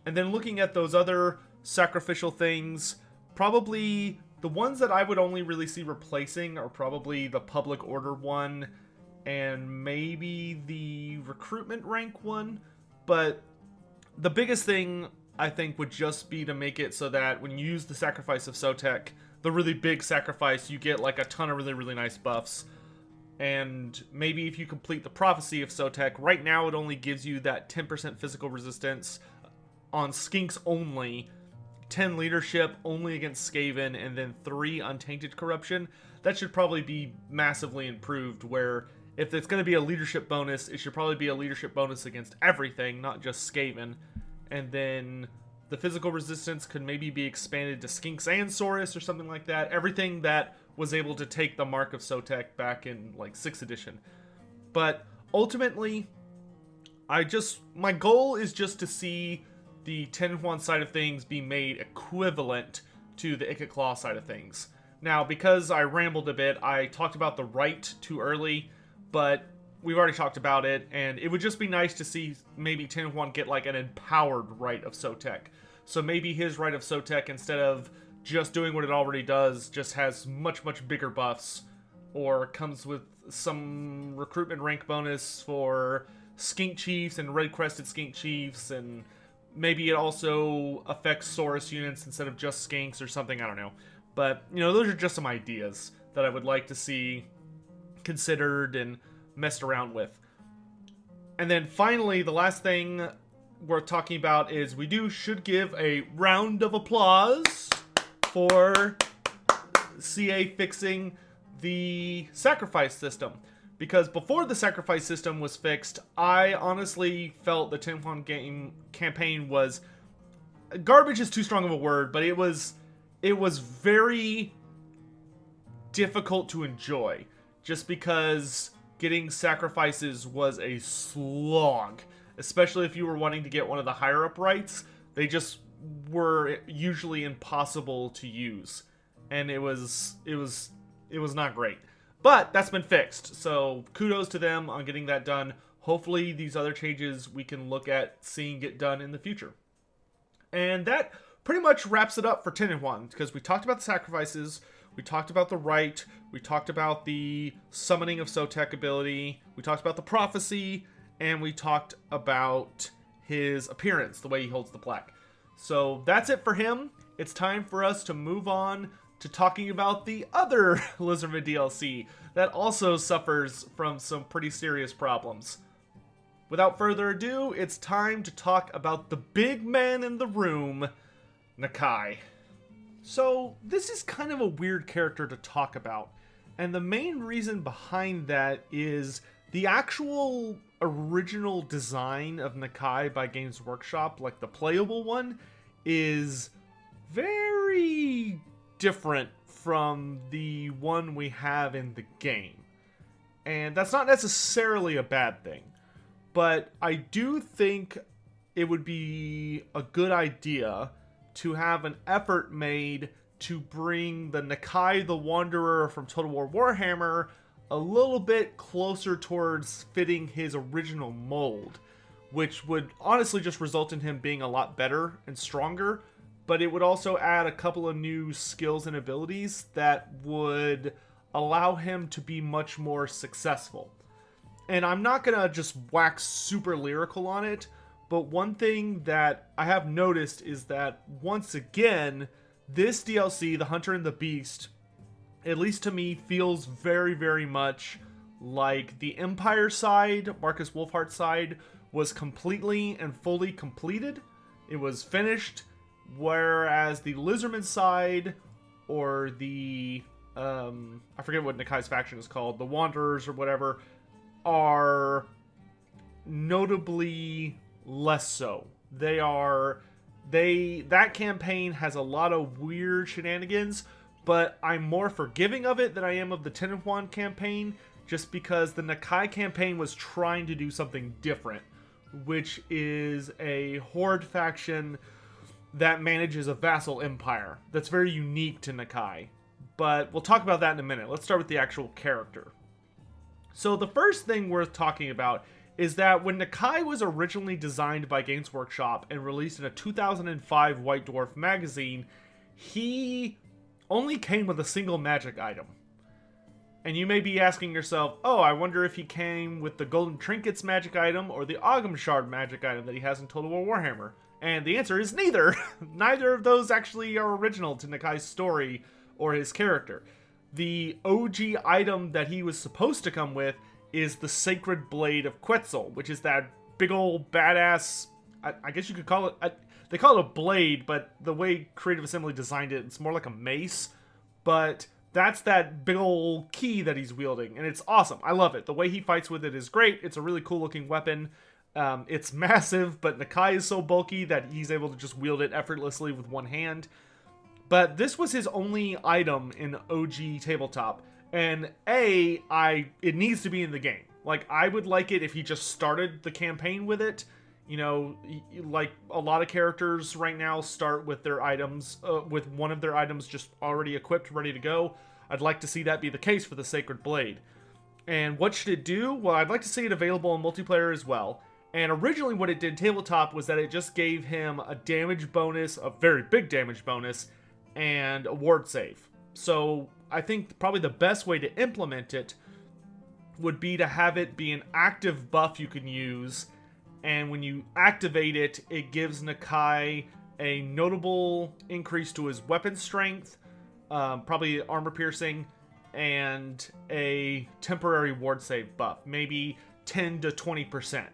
And then looking at those other sacrificial things, probably the ones that I would only really see replacing are probably the public order one and maybe the recruitment rank one. But the biggest thing I think would just be to make it so that when you use the sacrifice of Sotek, the really big sacrifice, you get like a ton of really, really nice buffs. And maybe if you complete the prophecy of Sotek, right now it only gives you that 10% physical resistance on skinks only, 10 leadership only against Skaven, and then 3 untainted corruption. That should probably be massively improved, where if it's going to be a leadership bonus, it should probably be a leadership bonus against everything, not just Skaven. And then the physical resistance could maybe be expanded to skinks and Saurus or something like that. Everything that was able to take the mark of Sotek back in like 6th edition. But ultimately, my goal is just to see the Tehenhauin side of things be made equivalent to the Ikit Claw side of things. Now, because I rambled a bit, I talked about the right too early, but we've already talked about it, and it would just be nice to see maybe Tehenhauin get like an empowered right of Sotek. So maybe his right of Sotek, instead of just doing what it already does, just has much, much bigger buffs, or comes with some recruitment rank bonus for skink chiefs and red-crested skink chiefs, and maybe it also affects Saurus units instead of just skinks or something, I don't know. But, you know, those are just some ideas that I would like to see considered and messed around with. And then finally, the last thing worth talking about is we should give a round of applause for CA fixing the sacrifice system. Because before the sacrifice system was fixed, I honestly felt the Tehenhauin campaign was... garbage is too strong of a word, but it was very difficult to enjoy. Just because getting sacrifices was a slog. Especially if you were wanting to get one of the higher up rights. They just were usually impossible to use. And it was not great. But that's been fixed, so kudos to them on getting that done. Hopefully these other changes we can look at seeing get done in the future. And that pretty much wraps it up for Tehenhauin, because we talked about the sacrifices, we talked about the right, we talked about the summoning of Sotek ability, we talked about the prophecy, and we talked about his appearance, the way he holds the plaque. So that's it for him. It's time for us to move on to talking about the other Lizardman DLC that also suffers from some pretty serious problems. Without further ado, it's time to talk about the big man in the room, Nakai. So, this is kind of a weird character to talk about, and the main reason behind that is the actual original design of Nakai by Games Workshop, like the playable one, is very different from the one we have in the game. And that's not necessarily a bad thing, but I do think it would be a good idea to have an effort made to bring the Nakai the Wanderer from Total War Warhammer a little bit closer towards fitting his original mold, which would honestly just result in him being a lot better and stronger, but it would also add a couple of new skills and abilities that would allow him to be much more successful. And I'm not gonna just wax super lyrical on it, but one thing that I have noticed is that, once again, this DLC, The Hunter and the Beast, at least to me, feels very, very much like the Empire side, Marcus Wolfhart side, was completely and fully completed. It was finished, whereas the Lizardman side, or the, I forget what Nakai's faction is called, the Wanderers or whatever, are notably less so. That campaign has a lot of weird shenanigans, but I'm more forgiving of it than I am of the Tehenhauin campaign, just because the Nakai campaign was trying to do something different, which is a horde faction that manages a vassal empire. That's very unique to Nakai, but we'll talk about that in a minute. Let's start with the actual character. So the first thing worth talking about is that when Nakai was originally designed by Games Workshop and released in a 2005 White Dwarf magazine, he only came with a single magic item. And you may be asking yourself, oh, I wonder if he came with the Golden Trinkets magic item or the Ogham Shard magic item that he has in Total War Warhammer. And the answer is neither. Neither of those actually are original to Nakai's story or his character. The OG item that he was supposed to come with is the Sacred Blade of Quetzal, which is that big old badass, I guess you could call it, they call it a blade, but the way Creative Assembly designed it, it's more like a mace. But that's that big old key that he's wielding, and it's awesome. I love it. The way he fights with it is great. It's a really cool looking weapon. It's massive, but Nakai is so bulky that he's able to just wield it effortlessly with one hand. But this was his only item in OG Tabletop. And it needs to be in the game. Like, I would like it if he just started the campaign with it. You know, like a lot of characters right now start with their items, with one of their items just already equipped, ready to go. I'd like to see that be the case for the Sacred Blade. And what should it do? Well, I'd like to see it available in multiplayer as well. And originally what it did tabletop was that it just gave him a damage bonus, a very big damage bonus, and a ward save. So I think probably the best way to implement it would be to have it be an active buff you can use, and when you activate it, it gives Nakai a notable increase to his weapon strength, probably armor piercing, and a temporary ward save buff, maybe 10 to 20%.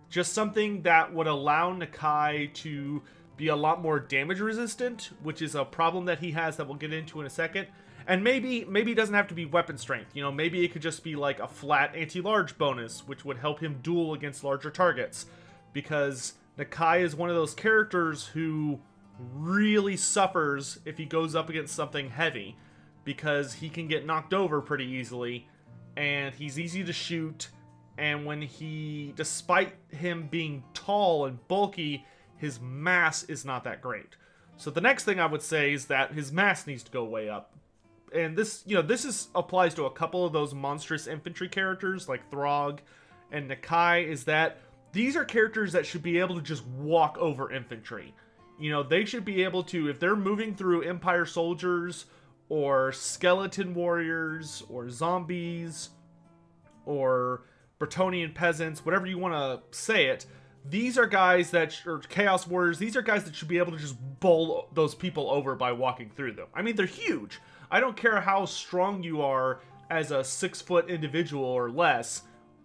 Just something that would allow Nakai to be a lot more damage resistant, which is a problem that he has that we'll get into in a second. And maybe it doesn't have to be weapon strength. You know, maybe it could just be like a flat anti-large bonus, which would help him duel against larger targets. Because Nakai is one of those characters who really suffers if he goes up against something heavy, because he can get knocked over pretty easily, and he's easy to shoot, and despite him being tall and bulky, his mass is not that great. So the next thing I would say is that his mass needs to go way up. And this applies to a couple of those monstrous infantry characters like Throg and Nakai, is that these are characters that should be able to just walk over infantry. You know, they should be able to, if they're moving through Empire soldiers or skeleton warriors or zombies or Bretonnian peasants, whatever you want to say it, these are guys or Chaos Warriors, these are guys that should be able to just bowl those people over by walking through them. I mean, they're huge. I don't care how strong you are as a 6-foot individual or less,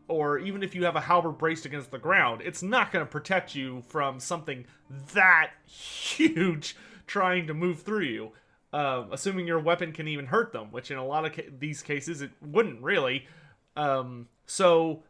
or even if you have a halberd braced against the ground, it's not going to protect you from something that huge trying to move through you. Assuming your weapon can even hurt them, which in a lot of these cases it wouldn't really. So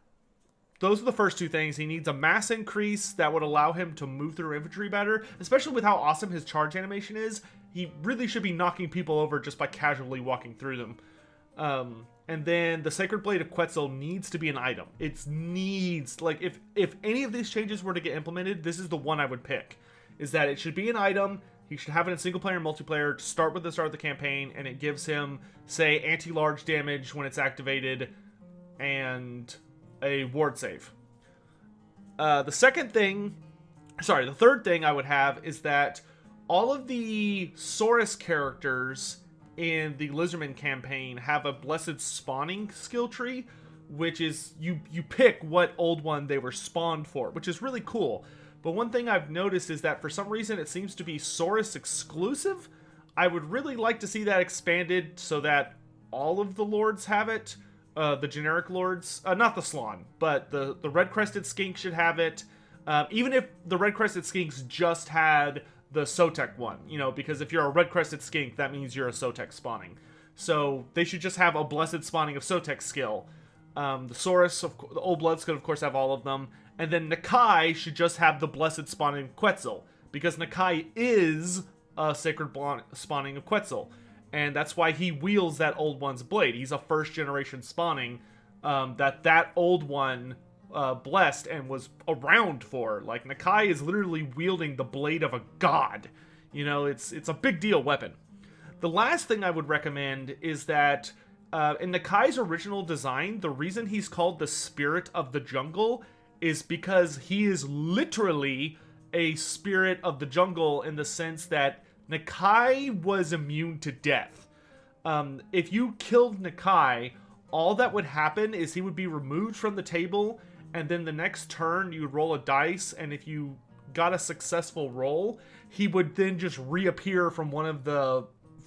those are the first two things. He needs a mass increase that would allow him to move through infantry better, especially with how awesome his charge animation is. He really should be knocking people over just by casually walking through them. And then the Sacred Blade of Quetzal needs to be an item. It needs, like, if any of these changes were to get implemented, this is the one I would pick. Is that it should be an item, he should have it in single player and multiplayer to start with the start of the campaign, and it gives him, say, anti-large damage when it's activated, and a ward save. The third thing I would have is that all of the Saurus characters in the Lizardman campaign have a blessed spawning skill tree, which is you pick what old one they were spawned for, which is really cool. But one thing I've noticed is that for some reason it seems to be Saurus exclusive. I would really like to see that expanded so that all of the lords have it. The generic lords, not the Slann, but the red-crested skink should have it. Even if the red-crested skinks just had the Sotek one, you know, because if you're a red-crested skink, that means you're a Sotek spawning. So they should just have a blessed spawning of Sotek skill. The Saurus, the Old Bloods could of course have all of them. And then Nakai should just have the blessed spawning of Quetzal, because Nakai is a sacred spawning of Quetzal. And that's why he wields that old one's blade. He's a first generation spawning that old one blessed and was around for. Like, Nakai is literally wielding the blade of a god. You know, it's a big deal weapon. The last thing I would recommend is that in Nakai's original design, the reason he's called the Spirit of the Jungle is because he is literally a spirit of the jungle in the sense that Nakai was immune to death. If you killed Nakai, all that would happen is he would be removed from the table, and then the next turn you would roll a dice, and if you got a successful roll, he would then just reappear from one of the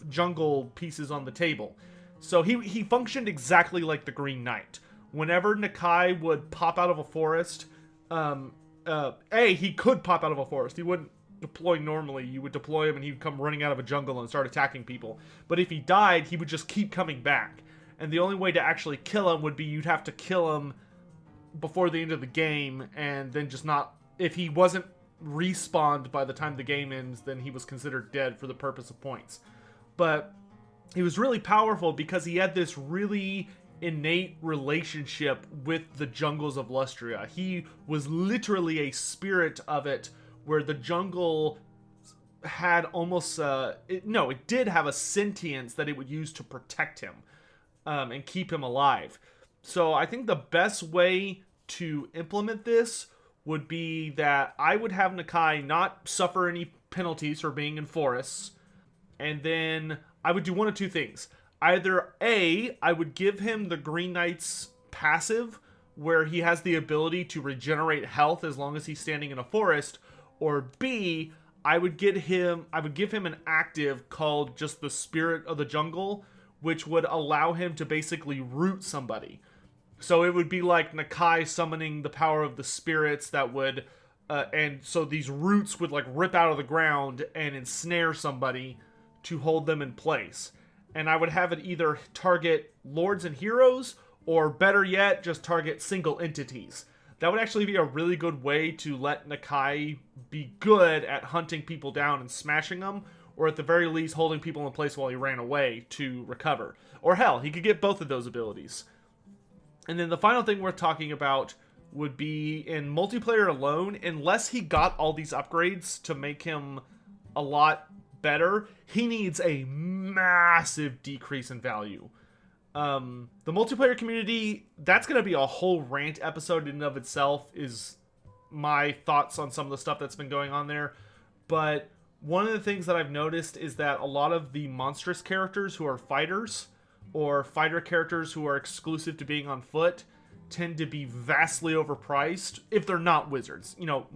jungle pieces on the table. So he functioned exactly like the Green Knight. Whenever Nakai would pop out of a forest, he could pop out of a forest. He wouldn't deploy normally. You would deploy him and he'd come running out of a jungle and start attacking people. But if he died, he would just keep coming back. And the only way to actually kill him would be you'd have to kill him before the end of the game, and then just not... If he wasn't respawned by the time the game ends, then he was considered dead for the purpose of points. But he was really powerful because he had this really innate relationship with the jungles of Lustria. He was literally a spirit of it, where the jungle had almost... it did have a sentience that it would use to protect him and keep him alive. So I think the best way to implement this would be that I would have Nakai not suffer any penalties for being in forests, and then I would do one of two things. Either A, I would give him the Green Knight's passive, where he has the ability to regenerate health as long as he's standing in a forest, or B, I would give him an active called just the Spirit of the Jungle, which would allow him to basically root somebody. So it would be like Nakai summoning the power of the spirits that would, and so these roots would like rip out of the ground and ensnare somebody to hold them in place. And I would have it either target lords and heroes, or better yet, just target single entities. That would actually be a really good way to let Nakai be good at hunting people down and smashing them, or at the very least holding people in place while he ran away to recover. Or hell, he could get both of those abilities. And then the final thing worth talking about would be in multiplayer alone, unless he got all these upgrades to make him a lot better, he needs a massive decrease in value. The multiplayer community, that's going to be a whole rant episode in and of itself, is my thoughts on some of the stuff that's been going on there. But one of the things that I've noticed is that a lot of the monstrous characters who are fighters, or fighter characters who are exclusive to being on foot, tend to be vastly overpriced if they're not wizards. You know,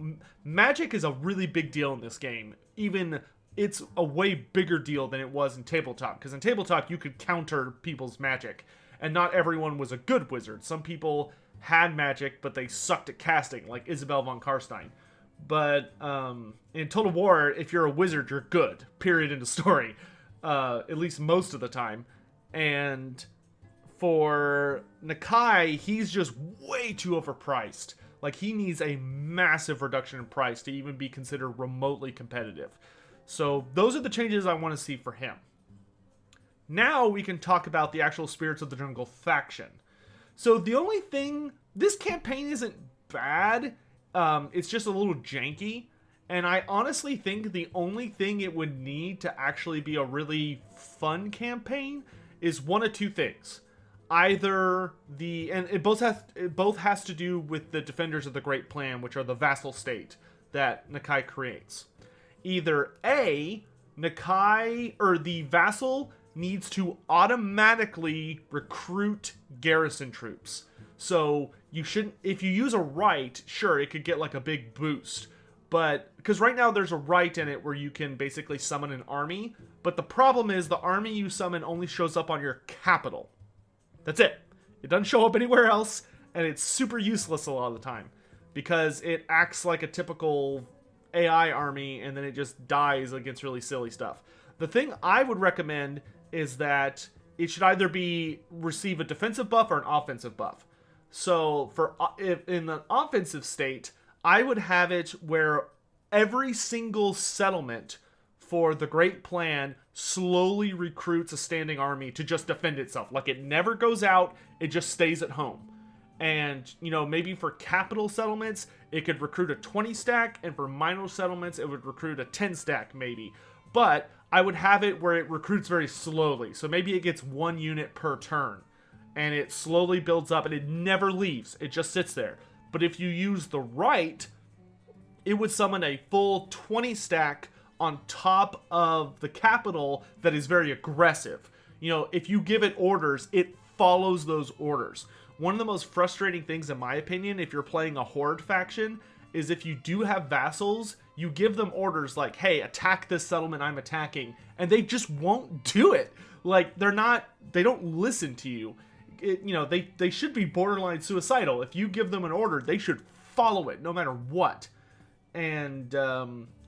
magic is a really big deal in this game. Even it's a way bigger deal than it was in tabletop, because in tabletop you could counter people's magic, and not everyone was a good wizard. Some people had magic, but they sucked at casting, like Isabel von Karstein. But in Total War, if you're a wizard, you're good. Period. End of story. At least most of the time. And for Nakai, he's just way too overpriced. Like, he needs a massive reduction in price to even be considered remotely competitive. So those are the changes I want to see for him. Now we can talk about the actual Spirits of the Jungle faction. So the only thing... This campaign isn't bad. It's just a little janky. And I honestly think the only thing it would need to actually be a really fun campaign is one of two things. Either and it both has to do with the Defenders of the Great Plan, which are the vassal state that Nakai creates. Either A, Nakai, or the vassal, needs to automatically recruit garrison troops. So you shouldn't, if you use a right, sure, it could get like a big boost. But, because right now there's a right in it where you can basically summon an army. But the problem is the army you summon only shows up on your capital. That's it. It doesn't show up anywhere else, and it's super useless a lot of the time. Because it acts like a typical AI army, and then it just dies against really silly stuff. The thing I would recommend is that it should either receive a defensive buff or an offensive buff. So, if in the offensive state, I would have it where every single settlement for the Great Plan slowly recruits a standing army to just defend itself. Like, it never goes out, it just stays at home. And, you know, maybe for capital settlements, it could recruit a 20 stack, and for minor settlements, it would recruit a 10 stack, maybe. But I would have it where it recruits very slowly. So maybe it gets 1 unit per turn, and it slowly builds up, and it never leaves. It just sits there. But if you use the right, it would summon a full 20 stack on top of the capital that is very aggressive. You know, if you give it orders, it follows those orders. One of the most frustrating things, in my opinion, if you're playing a Horde faction, is if you do have vassals, you give them orders like, hey, attack this settlement I'm attacking, and they just won't do it. Like, they don't listen to you. They should be borderline suicidal. If you give them an order, they should follow it no matter what. And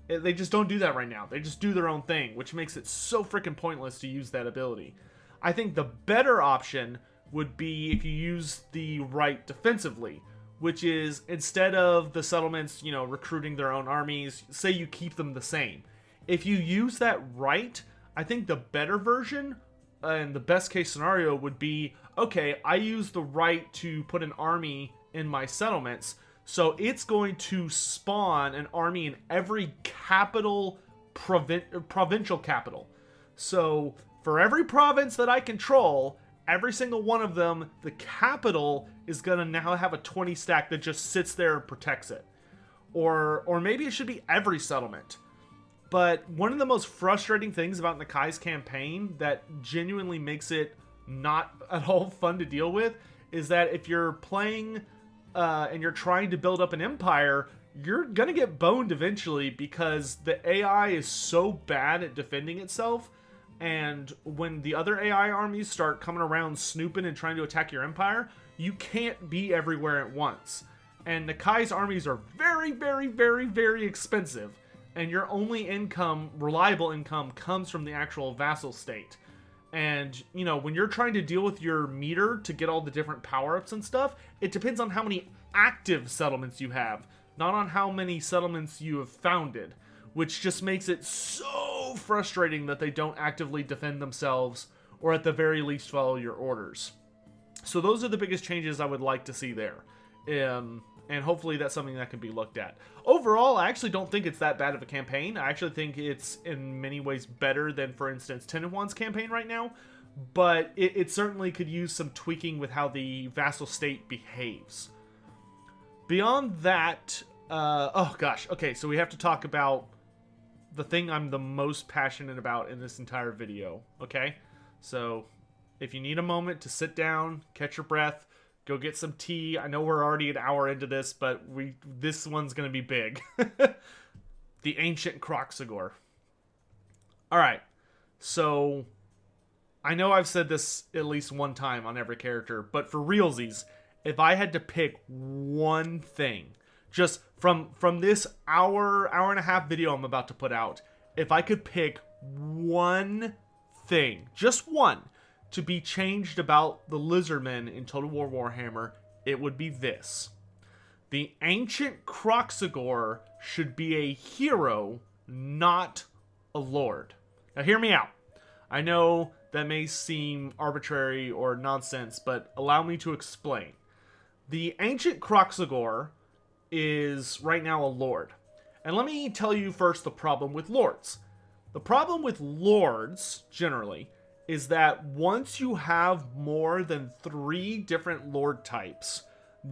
they just don't do that right now. They just do their own thing, which makes it so freaking pointless to use that ability. I think the better option would be if you use the right defensively, which is instead of the settlements, recruiting their own armies, say you keep them the same. If you use that right, I think the better version and the best case scenario would be, okay, I use the right to put an army in my settlements, so it's going to spawn an army in every capital, provincial capital. So for every province that I control, every single one of them, the capital is going to now have a 20 stack that just sits there and protects it. Or maybe it should be every settlement. But one of the most frustrating things about Nakai's campaign that genuinely makes it not at all fun to deal with is that if you're playing and you're trying to build up an empire, you're going to get boned eventually because the AI is so bad at defending itself. And when the other AI armies start coming around snooping and trying to attack your empire, you can't be everywhere at once. And Nakai's armies are very, very, very, very expensive. And your only income, reliable income, comes from the actual vassal state. And, when you're trying to deal with your meter to get all the different power-ups and stuff, it depends on how many active settlements you have, not on how many settlements you have founded, which just makes it so frustrating that they don't actively defend themselves, or at the very least follow your orders. So those are the biggest changes I would like to see there. And hopefully that's something that can be looked at. Overall, I actually don't think it's that bad of a campaign. I actually think it's in many ways better than, for instance, Tehenhauin's campaign right now. But it certainly could use some tweaking with how the vassal state behaves. Beyond that, oh gosh, okay, so we have to talk about the thing I'm the most passionate about in this entire video, okay? So if you need a moment to sit down, catch your breath, go get some tea. I know we're already an hour into this, but this one's going to be big. The ancient Kroq-gar. Alright, so I know I've said this at least one time on every character, but for realsies, if I had to pick one thing, just from this hour and a half video I'm about to put out, if I could pick one thing, just one, to be changed about the Lizardmen in Total War Warhammer, it would be this. The ancient Kroq-gar should be a hero, not a lord. Now hear me out. I know that may seem arbitrary or nonsense, but allow me to explain. The ancient Kroq-gar is right now a lord. And let me tell you first the problem with lords. The problem with lords, generally, is that once you have more than 3 different lord types,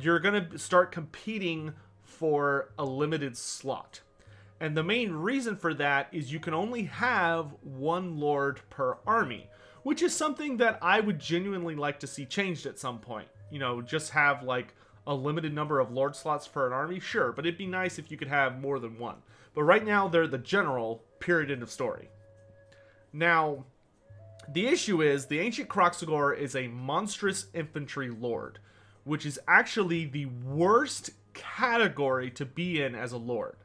you're going to start competing for a limited slot. And the main reason for that is you can only have 1 lord per army, which is something that I would genuinely like to see changed at some point. Just have like a limited number of lord slots for an army, sure, but it'd be nice if you could have more than 1. But right now, they're the general, period, end of story. Now, the issue is, the ancient Kroq-gar is a monstrous infantry lord, which is actually the worst category to be in as a lord,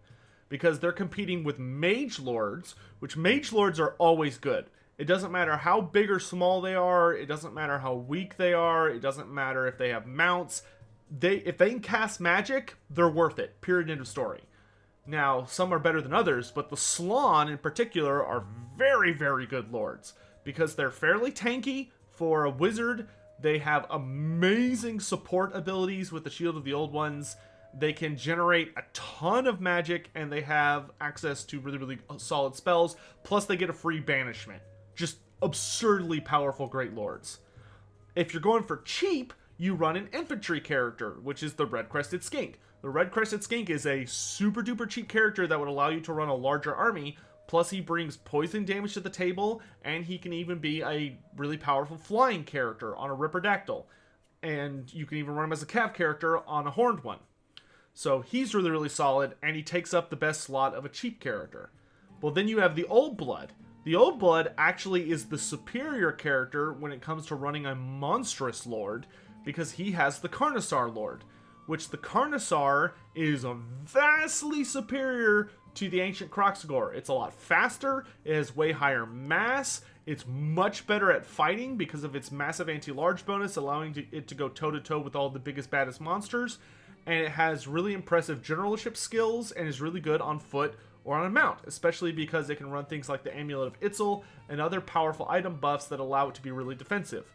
because they're competing with mage lords, which mage lords are always good. It doesn't matter how big or small they are, it doesn't matter how weak they are, it doesn't matter if they have mounts. If they can cast magic, they're worth it, period, end of story. Now, some are better than others, but the Slann in particular are very, very good lords, because they're fairly tanky for a wizard. They have amazing support abilities with the Shield of the Old Ones. They can generate a ton of magic, and they have access to really, really solid spells. Plus, they get a free banishment. Just absurdly powerful great lords. If you're going for cheap, you run an infantry character, which is the Red-Crested Skink. The Red-Crested Skink is a super duper cheap character that would allow you to run a larger army, plus he brings poison damage to the table, and he can even be a really powerful flying character on a Ripperdactyl. And you can even run him as a cav character on a horned one. So he's really, really solid, and he takes up the best slot of a cheap character. Well, then you have the Old Blood. The Old Blood actually is the superior character when it comes to running a monstrous lord, because he has the Carnosaur Lord, which the Carnosaur is vastly superior to the Ancient Kroq-gar. It's a lot faster, it has way higher mass, it's much better at fighting because of its massive anti-large bonus, allowing it to go toe-to-toe with all the biggest, baddest monsters, and it has really impressive generalship skills and is really good on foot or on a mount, especially because it can run things like the Amulet of Itzel and other powerful item buffs that allow it to be really defensive.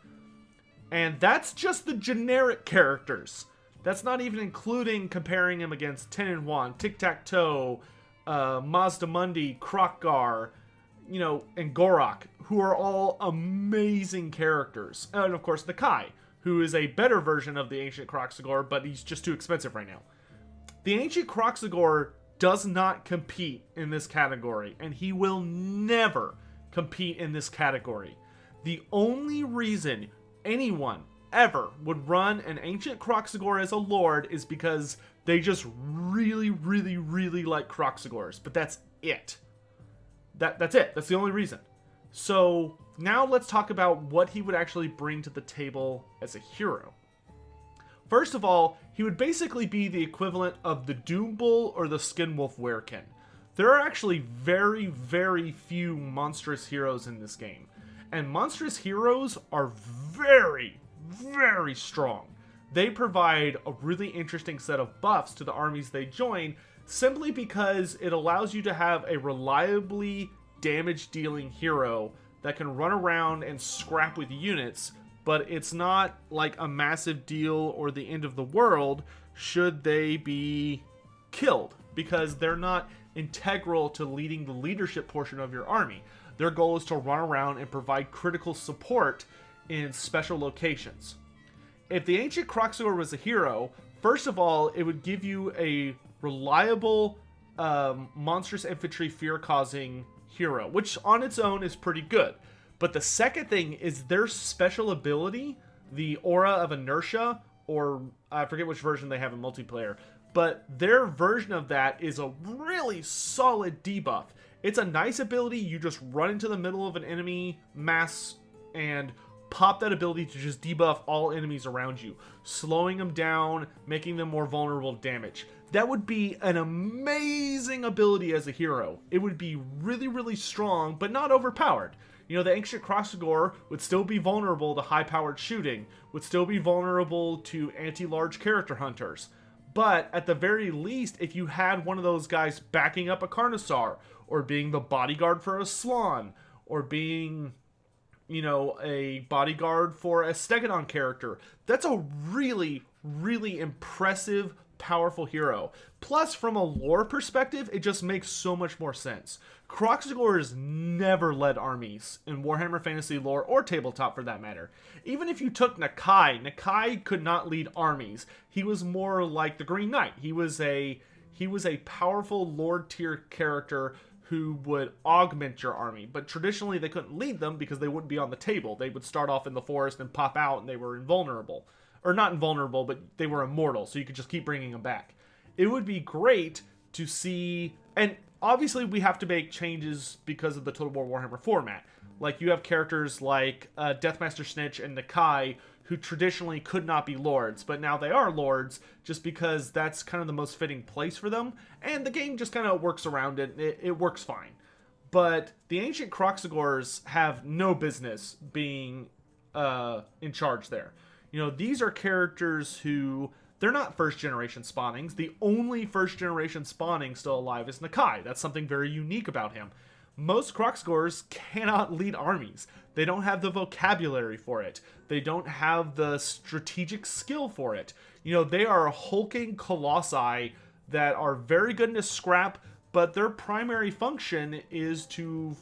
And that's just the generic characters. That's not even including comparing him against Tehenhauin, Tic-Tac-Toe, Mazdamundi, Kroq-gar, and Gorok, who are all amazing characters. And of course, Nakai, who is a better version of the Ancient Kroq-gar, but he's just too expensive right now. The Ancient Kroq-gar does not compete in this category, and he will never compete in this category. The only reason anyone ever would run an Ancient Kroq-gar as a lord is because they just really, really, really like Kroq-gars, but that's it. That's it. That's the only reason. So now let's talk about what he would actually bring to the table as a hero. First of all, he would basically be the equivalent of the Doom Bull or the Skinwolf Werekin. There are actually very, very few monstrous heroes in this game. And monstrous heroes are very, very strong. They provide a really interesting set of buffs to the armies they join, simply because it allows you to have a reliably damage-dealing hero that can run around and scrap with units, but it's not like a massive deal or the end of the world should they be killed, because they're not integral to leading the leadership portion of your army. Their goal is to run around and provide critical support in special locations. If the Ancient Kroq-gar was a hero, first of all, it would give you a reliable monstrous infantry fear-causing hero, which on its own is pretty good. But the second thing is their special ability, the Aura of Inertia, or I forget which version they have in multiplayer, but their version of that is a really solid debuff. It's a nice ability. You just run into the middle of an enemy mass and pop that ability to just debuff all enemies around you, slowing them down, making them more vulnerable to damage. That would be an amazing ability as a hero. It would be really, really strong, but not overpowered. The Ancient Kroq-gar would still be vulnerable to high-powered shooting, would still be vulnerable to anti-large character hunters. But at the very least, if you had one of those guys backing up a Carnosaur, or being the bodyguard for a Slann, or being, a bodyguard for a Stegodon character, that's a really, really impressive, powerful hero. Plus, from a lore perspective, it just makes so much more sense. Kroq-gars never led armies in Warhammer Fantasy lore, or tabletop for that matter. Even if you took Nakai could not lead armies. He was more like the Green Knight. He was a powerful lord tier character who would augment your army, but traditionally they couldn't lead them because they wouldn't be on the table. They would start off in the forest and pop out, and they were invulnerable. Or not invulnerable, but they were immortal, so you could just keep bringing them back. It would be great to see, and obviously we have to make changes because of the Total War Warhammer format. Like, you have characters like Deathmaster Snitch and Nakai, who traditionally could not be lords, but now they are lords just because that's kind of the most fitting place for them, and the game just kind of works around it. It works fine. But the Ancient Kroq-gars have no business being in charge there. These are characters who, they're not first-generation spawnings. The only first-generation spawning still alive is Nakai. That's something very unique about him. Most Kroq-gars cannot lead armies. They don't have the vocabulary for it. They don't have the strategic skill for it. They are hulking colossi that are very good in a scrap, but their primary function is to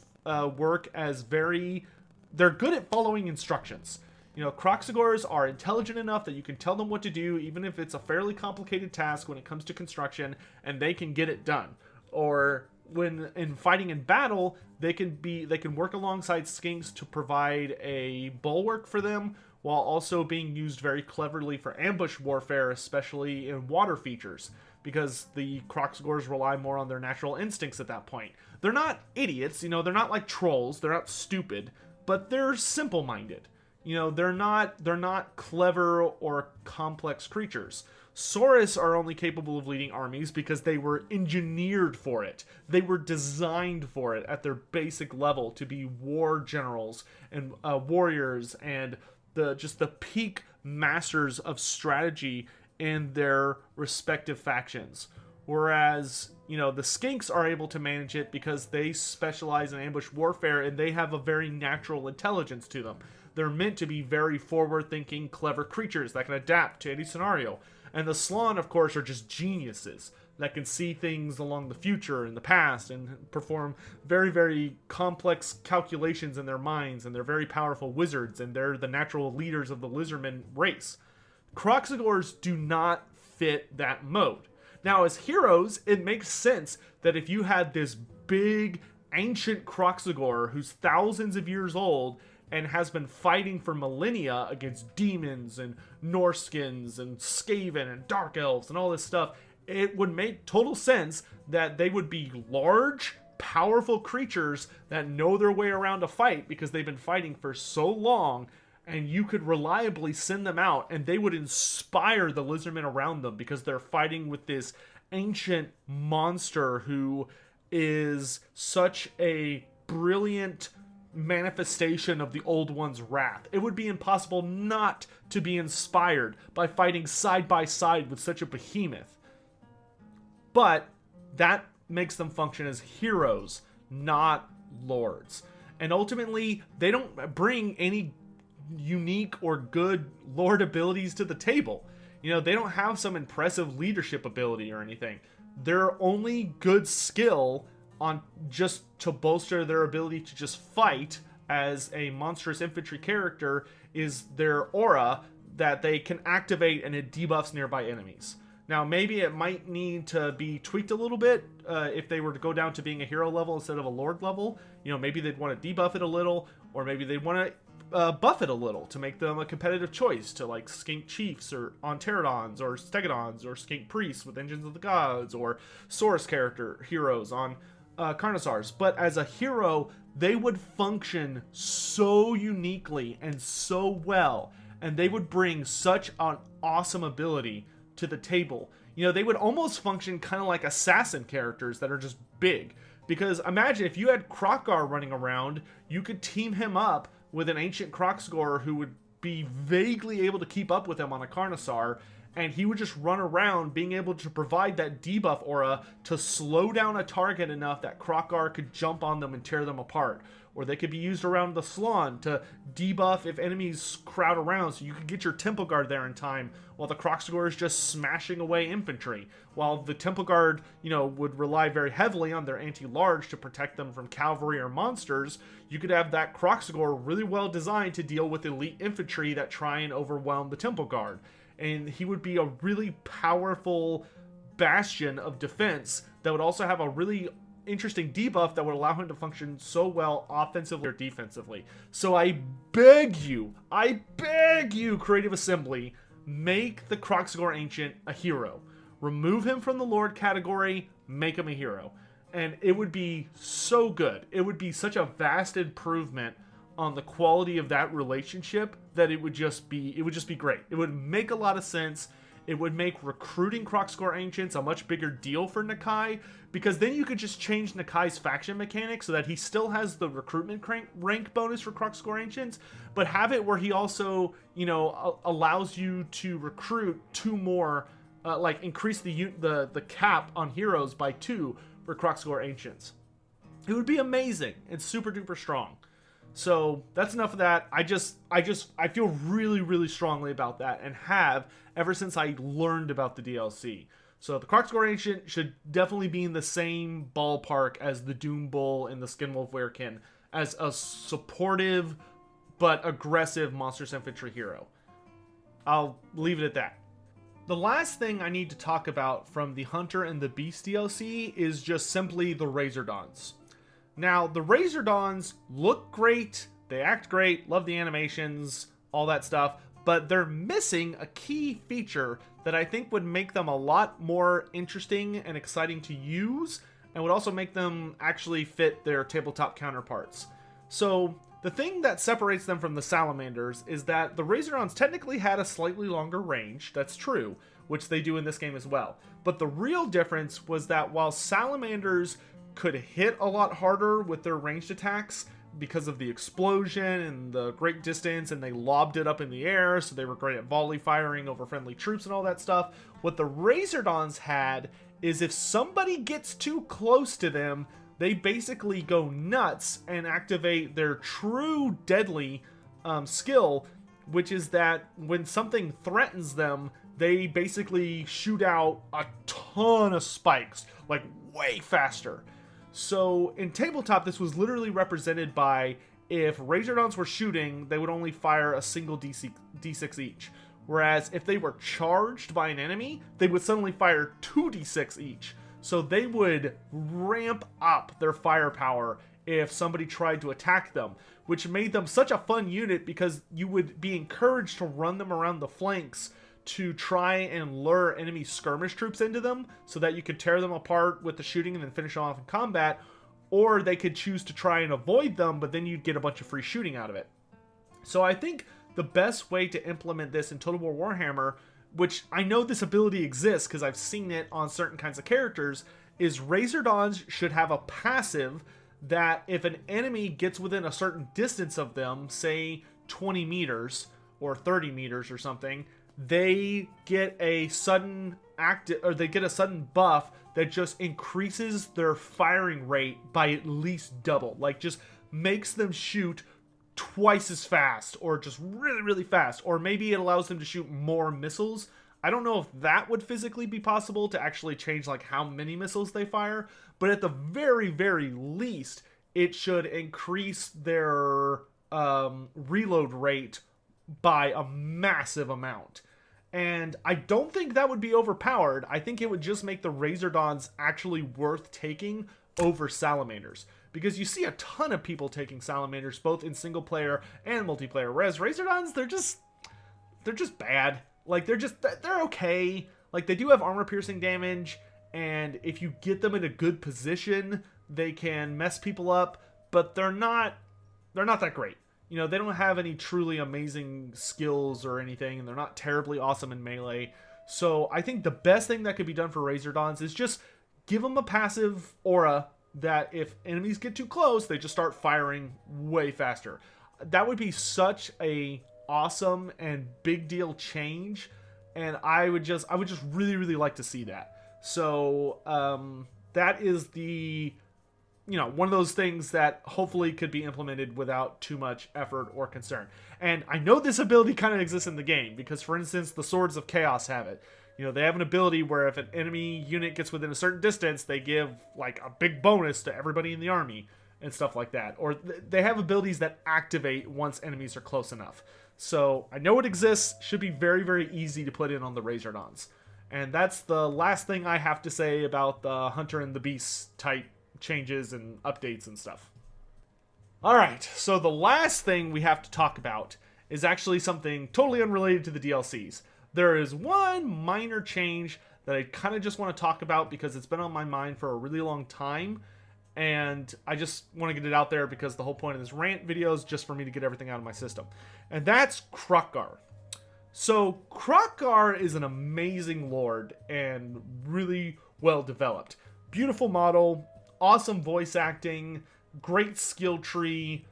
work as they're good at following instructions. You know, Kroq-gars are intelligent enough that you can tell them what to do, even if it's a fairly complicated task when it comes to construction, and they can get it done. Or when in fighting in battle, they can work alongside skinks to provide a bulwark for them, while also being used very cleverly for ambush warfare, especially in water features, because the Kroq-gars rely more on their natural instincts at that point. They're not idiots, you know, they're not like trolls, they're not stupid, but they're simple-minded. You know, they're not clever or complex creatures. Saurus are only capable of leading armies because they were engineered for it. They were designed for it at their basic level to be war generals and warriors and the peak masters of strategy in their respective factions. Whereas, you know, the skinks are able to manage it because they specialize in ambush warfare and they have a very natural intelligence to them. They're meant to be very forward-thinking, clever creatures that can adapt to any scenario. And the Slann, of course, are just geniuses that can see things along the future and the past and perform very, very complex calculations in their minds, and they're very powerful wizards, and they're the natural leaders of the lizardman race. Kroq-gars do not fit that mode. Now, as heroes, it makes sense that if you had this big, ancient Kroq-gar who's thousands of years old and has been fighting for millennia against demons and Norskins and Skaven and Dark Elves and all this stuff, it would make total sense that they would be large, powerful creatures that know their way around a fight because they've been fighting for so long, and you could reliably send them out and they would inspire the lizardmen around them because they're fighting with this ancient monster who is such a brilliant manifestation of the Old One's wrath. It would be impossible not to be inspired by fighting side by side with such a behemoth. But that makes them function as heroes, not lords. And ultimately, they don't bring any unique or good lord abilities to the table. You know, they don't have some impressive leadership ability or anything. Their only good skill on just to bolster their ability to just fight as a monstrous infantry character is their aura that they can activate, and it debuffs nearby enemies. Now, maybe it might need to be tweaked a little bit if they were to go down to being a hero level instead of a lord level. You know, maybe they'd want to debuff it a little, or maybe they'd want to buff it a little to make them a competitive choice to, like, skink chiefs or on pterodons or stegodons or skink priests with engines of the gods or Saurus character heroes on Carnosaurs. But as a hero, they would function so uniquely and so well, and they would bring such an awesome ability to the table. You know, they would almost function kind of like assassin characters that are just big. Because imagine if you had Kroq-gar running around, you could team him up with an ancient Kroq-gar who would be vaguely able to keep up with him on a Carnosaur, and he would just run around being able to provide that debuff aura to slow down a target enough that Kroq-gar could jump on them and tear them apart. Or they could be used around the Slann to debuff if enemies crowd around, so you could get your Temple Guard there in time while the Kroq-gar is just smashing away infantry. While the Temple Guard, you know, would rely very heavily on their anti-large to protect them from cavalry or monsters, you could have that Kroq-gar really well designed to deal with elite infantry that try and overwhelm the Temple Guard. And he would be a really powerful bastion of defense that would also have a really interesting debuff that would allow him to function so well offensively or defensively. So I beg you, Creative Assembly, make the Kroq-gar Ancient a hero. Remove him from the Lord category, make him a hero. And it would be so good. It would be such a vast improvement on the quality of that relationship that it would just be great. It would make a lot of sense. It would make recruiting Kroq-gar Ancients a much bigger deal for Nakai, because then you could just change Nakai's faction mechanics so that he still has the recruitment rank bonus for Kroq-gar Ancients, but have it where he also, you know, allows you to recruit 2 more, like increase the cap on heroes by 2 for Kroq-gar Ancients. It would be amazing and super duper strong. So that's enough of that. I feel really, really strongly about that, and have ever since I learned about the DLC. So the Kroq-gar Ancient should definitely be in the same ballpark as the Doom Bull and the Skinwolf Werekin, as a supportive, but aggressive Monstrous Infantry hero. I'll leave it at that. The last thing I need to talk about from the Hunter and the Beast DLC is just simply the Razordons. Now, the Razordons look great, they act great, love the animations, all that stuff, but they're missing a key feature that I think would make them a lot more interesting and exciting to use, and would also make them actually fit their tabletop counterparts. So, the thing that separates them from the Salamanders is that the Razordons technically had a slightly longer range, that's true, which they do in this game as well. But the real difference was that while Salamanders could hit a lot harder with their ranged attacks because of the explosion and the great distance, and they lobbed it up in the air, so they were great at volley firing over friendly troops and all that stuff, what the Razordons had is if somebody gets too close to them, they basically go nuts and activate their true deadly skill, which is that when something threatens them, they basically shoot out a ton of spikes, like way faster. So in tabletop, this was literally represented by if Razordons were shooting, they would only fire a single D6 each. Whereas if they were charged by an enemy, they would suddenly fire 2d6 each. So they would ramp up their firepower if somebody tried to attack them, which made them such a fun unit because you would be encouraged to run them around the flanks to try and lure enemy skirmish troops into them so that you could tear them apart with the shooting and then finish them off in combat, or they could choose to try and avoid them, but then you'd get a bunch of free shooting out of it. So I think the best way to implement this in Total War Warhammer, which I know this ability exists because I've seen it on certain kinds of characters, is Razordons should have a passive that if an enemy gets within a certain distance of them, say 20 meters or 30 meters or something, they get a sudden sudden buff that just increases their firing rate by at least double. Like, just makes them shoot twice as fast, or just really, really fast. Or maybe it allows them to shoot more missiles. I don't know if that would physically be possible to actually change like how many missiles they fire, but at the very, very least, it should increase their reload rate by a massive amount. And I don't think that would be overpowered. I think it would just make the Razordons actually worth taking over Salamanders. Because you see a ton of people taking Salamanders, both in single player and multiplayer. Whereas Razordons, they're just bad. Like, they're okay. Like, they do have armor piercing damage, and if you get them in a good position, they can mess people up, but they're not that great. You know, they don't have any truly amazing skills or anything, and they're not terribly awesome in melee. So I think the best thing that could be done for Razordons is just give them a passive aura that if enemies get too close, they just start firing way faster. That would be such a awesome and big deal change, and I would just really, really like to see that. So that is the, you know, one of those things that hopefully could be implemented without too much effort or concern. And I know this ability kind of exists in the game because, for instance, the Swords of Chaos have it. You know, they have an ability where if an enemy unit gets within a certain distance, they give like a big bonus to everybody in the army and stuff like that. Or they have abilities that activate once enemies are close enough. So I know it exists, should be very, very easy to put in on the Razordons. And that's the last thing I have to say about the Hunter and the Beast type changes and updates and stuff. Alright, so the last thing we have to talk about is actually something totally unrelated to the DLCs. There is one minor change that I kind of just want to talk about because it's been on my mind for a really long time, and I just want to get it out there because the whole point of this rant video is just for me to get everything out of my system. And that's Kroq-gar. So Kroq-gar is an amazing lord and really well developed. Beautiful model, awesome voice acting, great skill tree,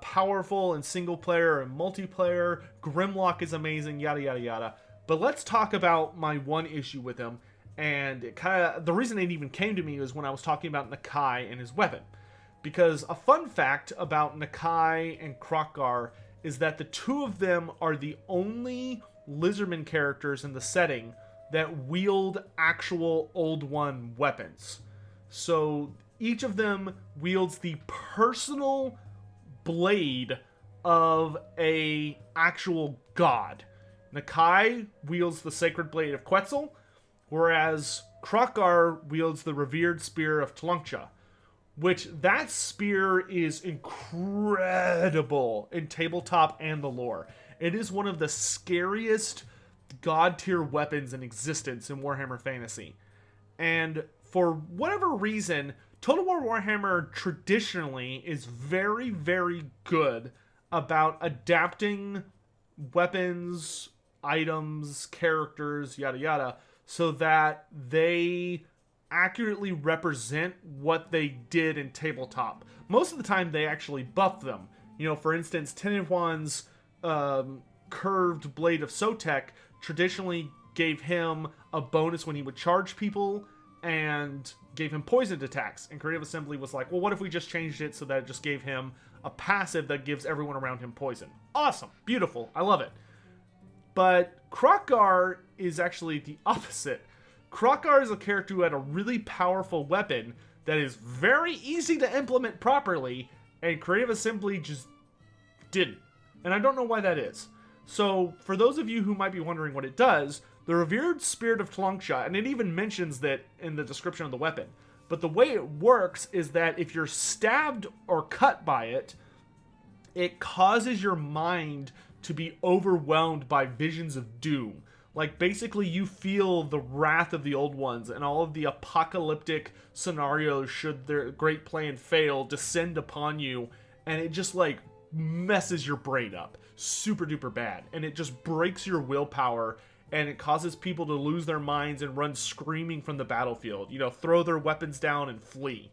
powerful in single player and multiplayer. Grimlock is amazing, yada yada yada. But let's talk about my one issue with him, and it the reason it even came to me was when I was talking about Nakai and his weapon. Because a fun fact about Nakai and Kroq-gar is that the two of them are the only Lizardman characters in the setting that wield actual Old One weapons. So each of them wields the personal blade of a actual god. Nakai wields the sacred blade of Quetzal, whereas Kroq-gar wields the revered spear of Tlanxia, which that spear is incredible in tabletop and the lore. It is one of the scariest god tier weapons in existence in Warhammer Fantasy. And for whatever reason, Total War Warhammer traditionally is very, very good about adapting weapons, items, characters, yada yada, so that they accurately represent what they did in tabletop. Most of the time, they actually buff them. You know, for instance, Tehenhauin's curved blade of Sotek traditionally gave him a bonus when he would charge people and gave him poisoned attacks. And Creative Assembly was like, well, what if we just changed it so that it just gave him a passive that gives everyone around him poison? Awesome. Beautiful. I love it. But Kroq-gar is actually the opposite. Kroq-gar is a character who had a really powerful weapon that is very easy to implement properly, and Creative Assembly just didn't. And I don't know why that is. So, for those of you who might be wondering what it does, the revered spirit of Tlanxia, and it even mentions that in the description of the weapon, but the way it works is that if you're stabbed or cut by it, it causes your mind to be overwhelmed by visions of doom. Like, basically, you feel the wrath of the old ones and all of the apocalyptic scenarios, should their great plan fail, descend upon you, and it just, like, messes your brain up. Super duper bad. And it just breaks your willpower, and it causes people to lose their minds and run screaming from the battlefield. You know, throw their weapons down and flee.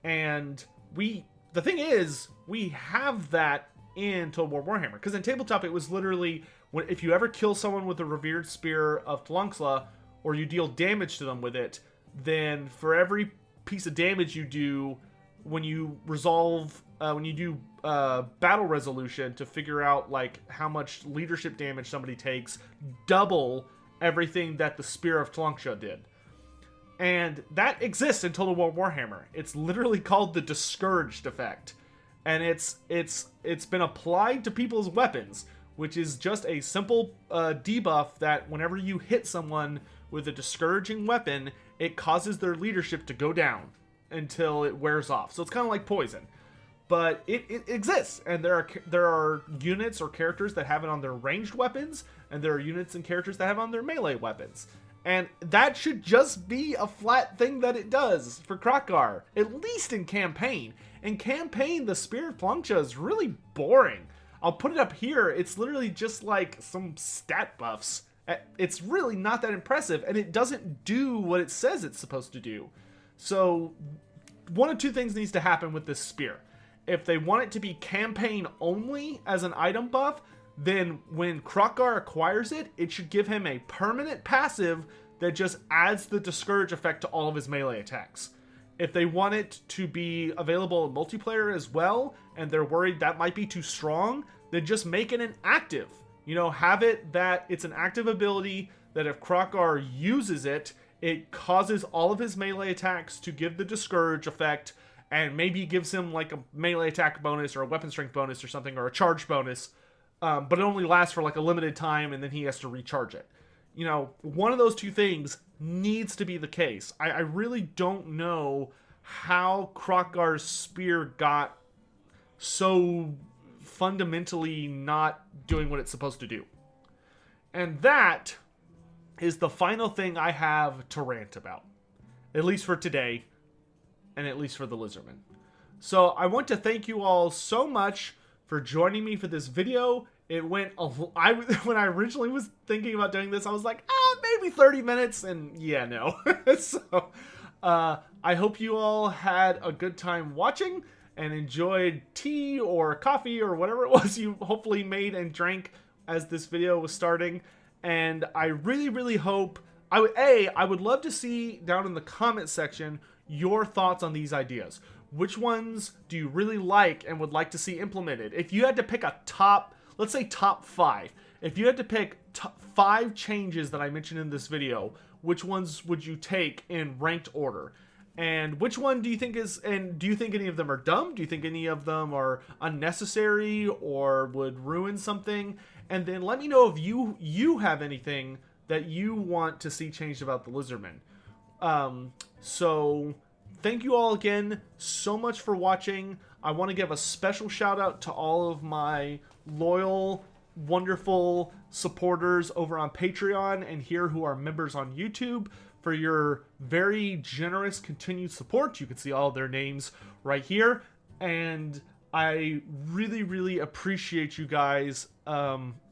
And the thing is, we have that in Total War Warhammer. Because in tabletop, it was literally, if you ever kill someone with the revered spear of Tlanxia, or you deal damage to them with it, then for every piece of damage you do, when you resolve, when you do battle resolution to figure out like how much leadership damage somebody takes, double everything that the spear of Tlanxia did. And that exists in Total War Warhammer. It's literally called the Discouraged effect. And it's been applied to people's weapons, which is just a simple debuff that whenever you hit someone with a discouraging weapon, it causes their leadership to go down until it wears off. So it's kind of like poison. But it exists, and there are units or characters that have it on their ranged weapons, and there are units and characters that have it on their melee weapons. And that should just be a flat thing that it does for Kroq-gar, at least in campaign. In campaign, the Spear of Tlanxia is really boring. I'll put it up here. It's literally just like some stat buffs. It's really not that impressive, and it doesn't do what it says it's supposed to do. So one of two things needs to happen with this spear. If they want it to be campaign only as an item buff, then when Kroq-gar acquires it, it should give him a permanent passive that just adds the discourage effect to all of his melee attacks. If they want it to be available in multiplayer as well, and they're worried that might be too strong, then just make it an active. You know, have it that it's an active ability that if Kroq-gar uses it, it causes all of his melee attacks to give the discourage effect, and maybe gives him like a melee attack bonus or a weapon strength bonus or something, or a charge bonus, but it only lasts for like a limited time and then he has to recharge it. You know, one of those two things needs to be the case. I really don't know how Kroq-gar's spear got so fundamentally not doing what it's supposed to do. And that is the final thing I have to rant about, at least for today, and at least for the Lizardmen. So I want to thank you all so much for joining me for this video. It went, when I originally was thinking about doing this, I was like, maybe 30 minutes, and yeah, no. So I hope you all had a good time watching and enjoyed tea or coffee or whatever it was you hopefully made and drank as this video was starting. And I really, really hope, I would love to see down in the comment section your thoughts on these ideas. Which ones do you really like and would like to see implemented? If you had to pick a top, let's say top 5. If you had to pick 5 changes that I mentioned in this video, which ones would you take in ranked order? And which one do you think is, and do you think any of them are dumb? Do you think any of them are unnecessary or would ruin something? And then let me know if you have anything that you want to see changed about the Lizardmen. So thank you all again so much for watching. I want to give a special shout out to all of my loyal, wonderful supporters over on Patreon and here who are members on YouTube for your very generous continued support. You can see all their names right here. And I really, really appreciate you guys,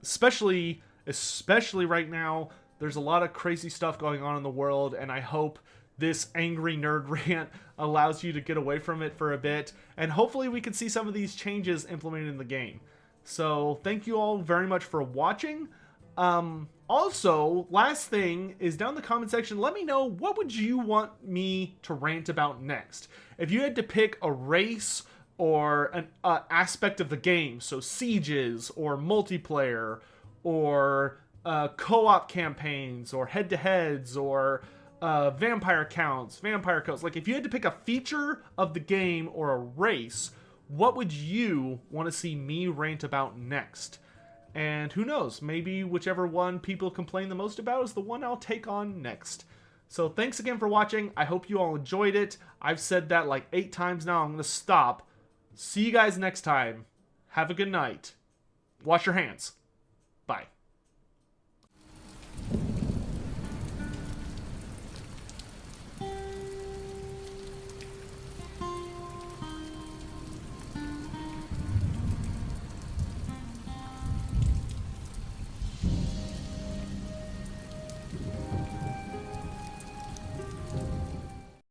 especially right now. There's a lot of crazy stuff going on in the world, and I hope this angry nerd rant allows you to get away from it for a bit, and hopefully we can see some of these changes implemented in the game. So thank you all very much for watching. Also, last thing is down in the comment section, let me know what would you want me to rant about next. If you had to pick a race or an aspect of the game, so sieges or multiplayer or co-op campaigns or head-to-heads or vampire counts, vampire codes. Like, if you had to pick a feature of the game or a race, what would you want to see me rant about next? And who knows, maybe whichever one people complain the most about is the one I'll take on next. So thanks again for watching. I hope you all enjoyed it. I've said that like 8 times now. I'm going to stop. See you guys next time. Have a good night. Wash your hands. Bye.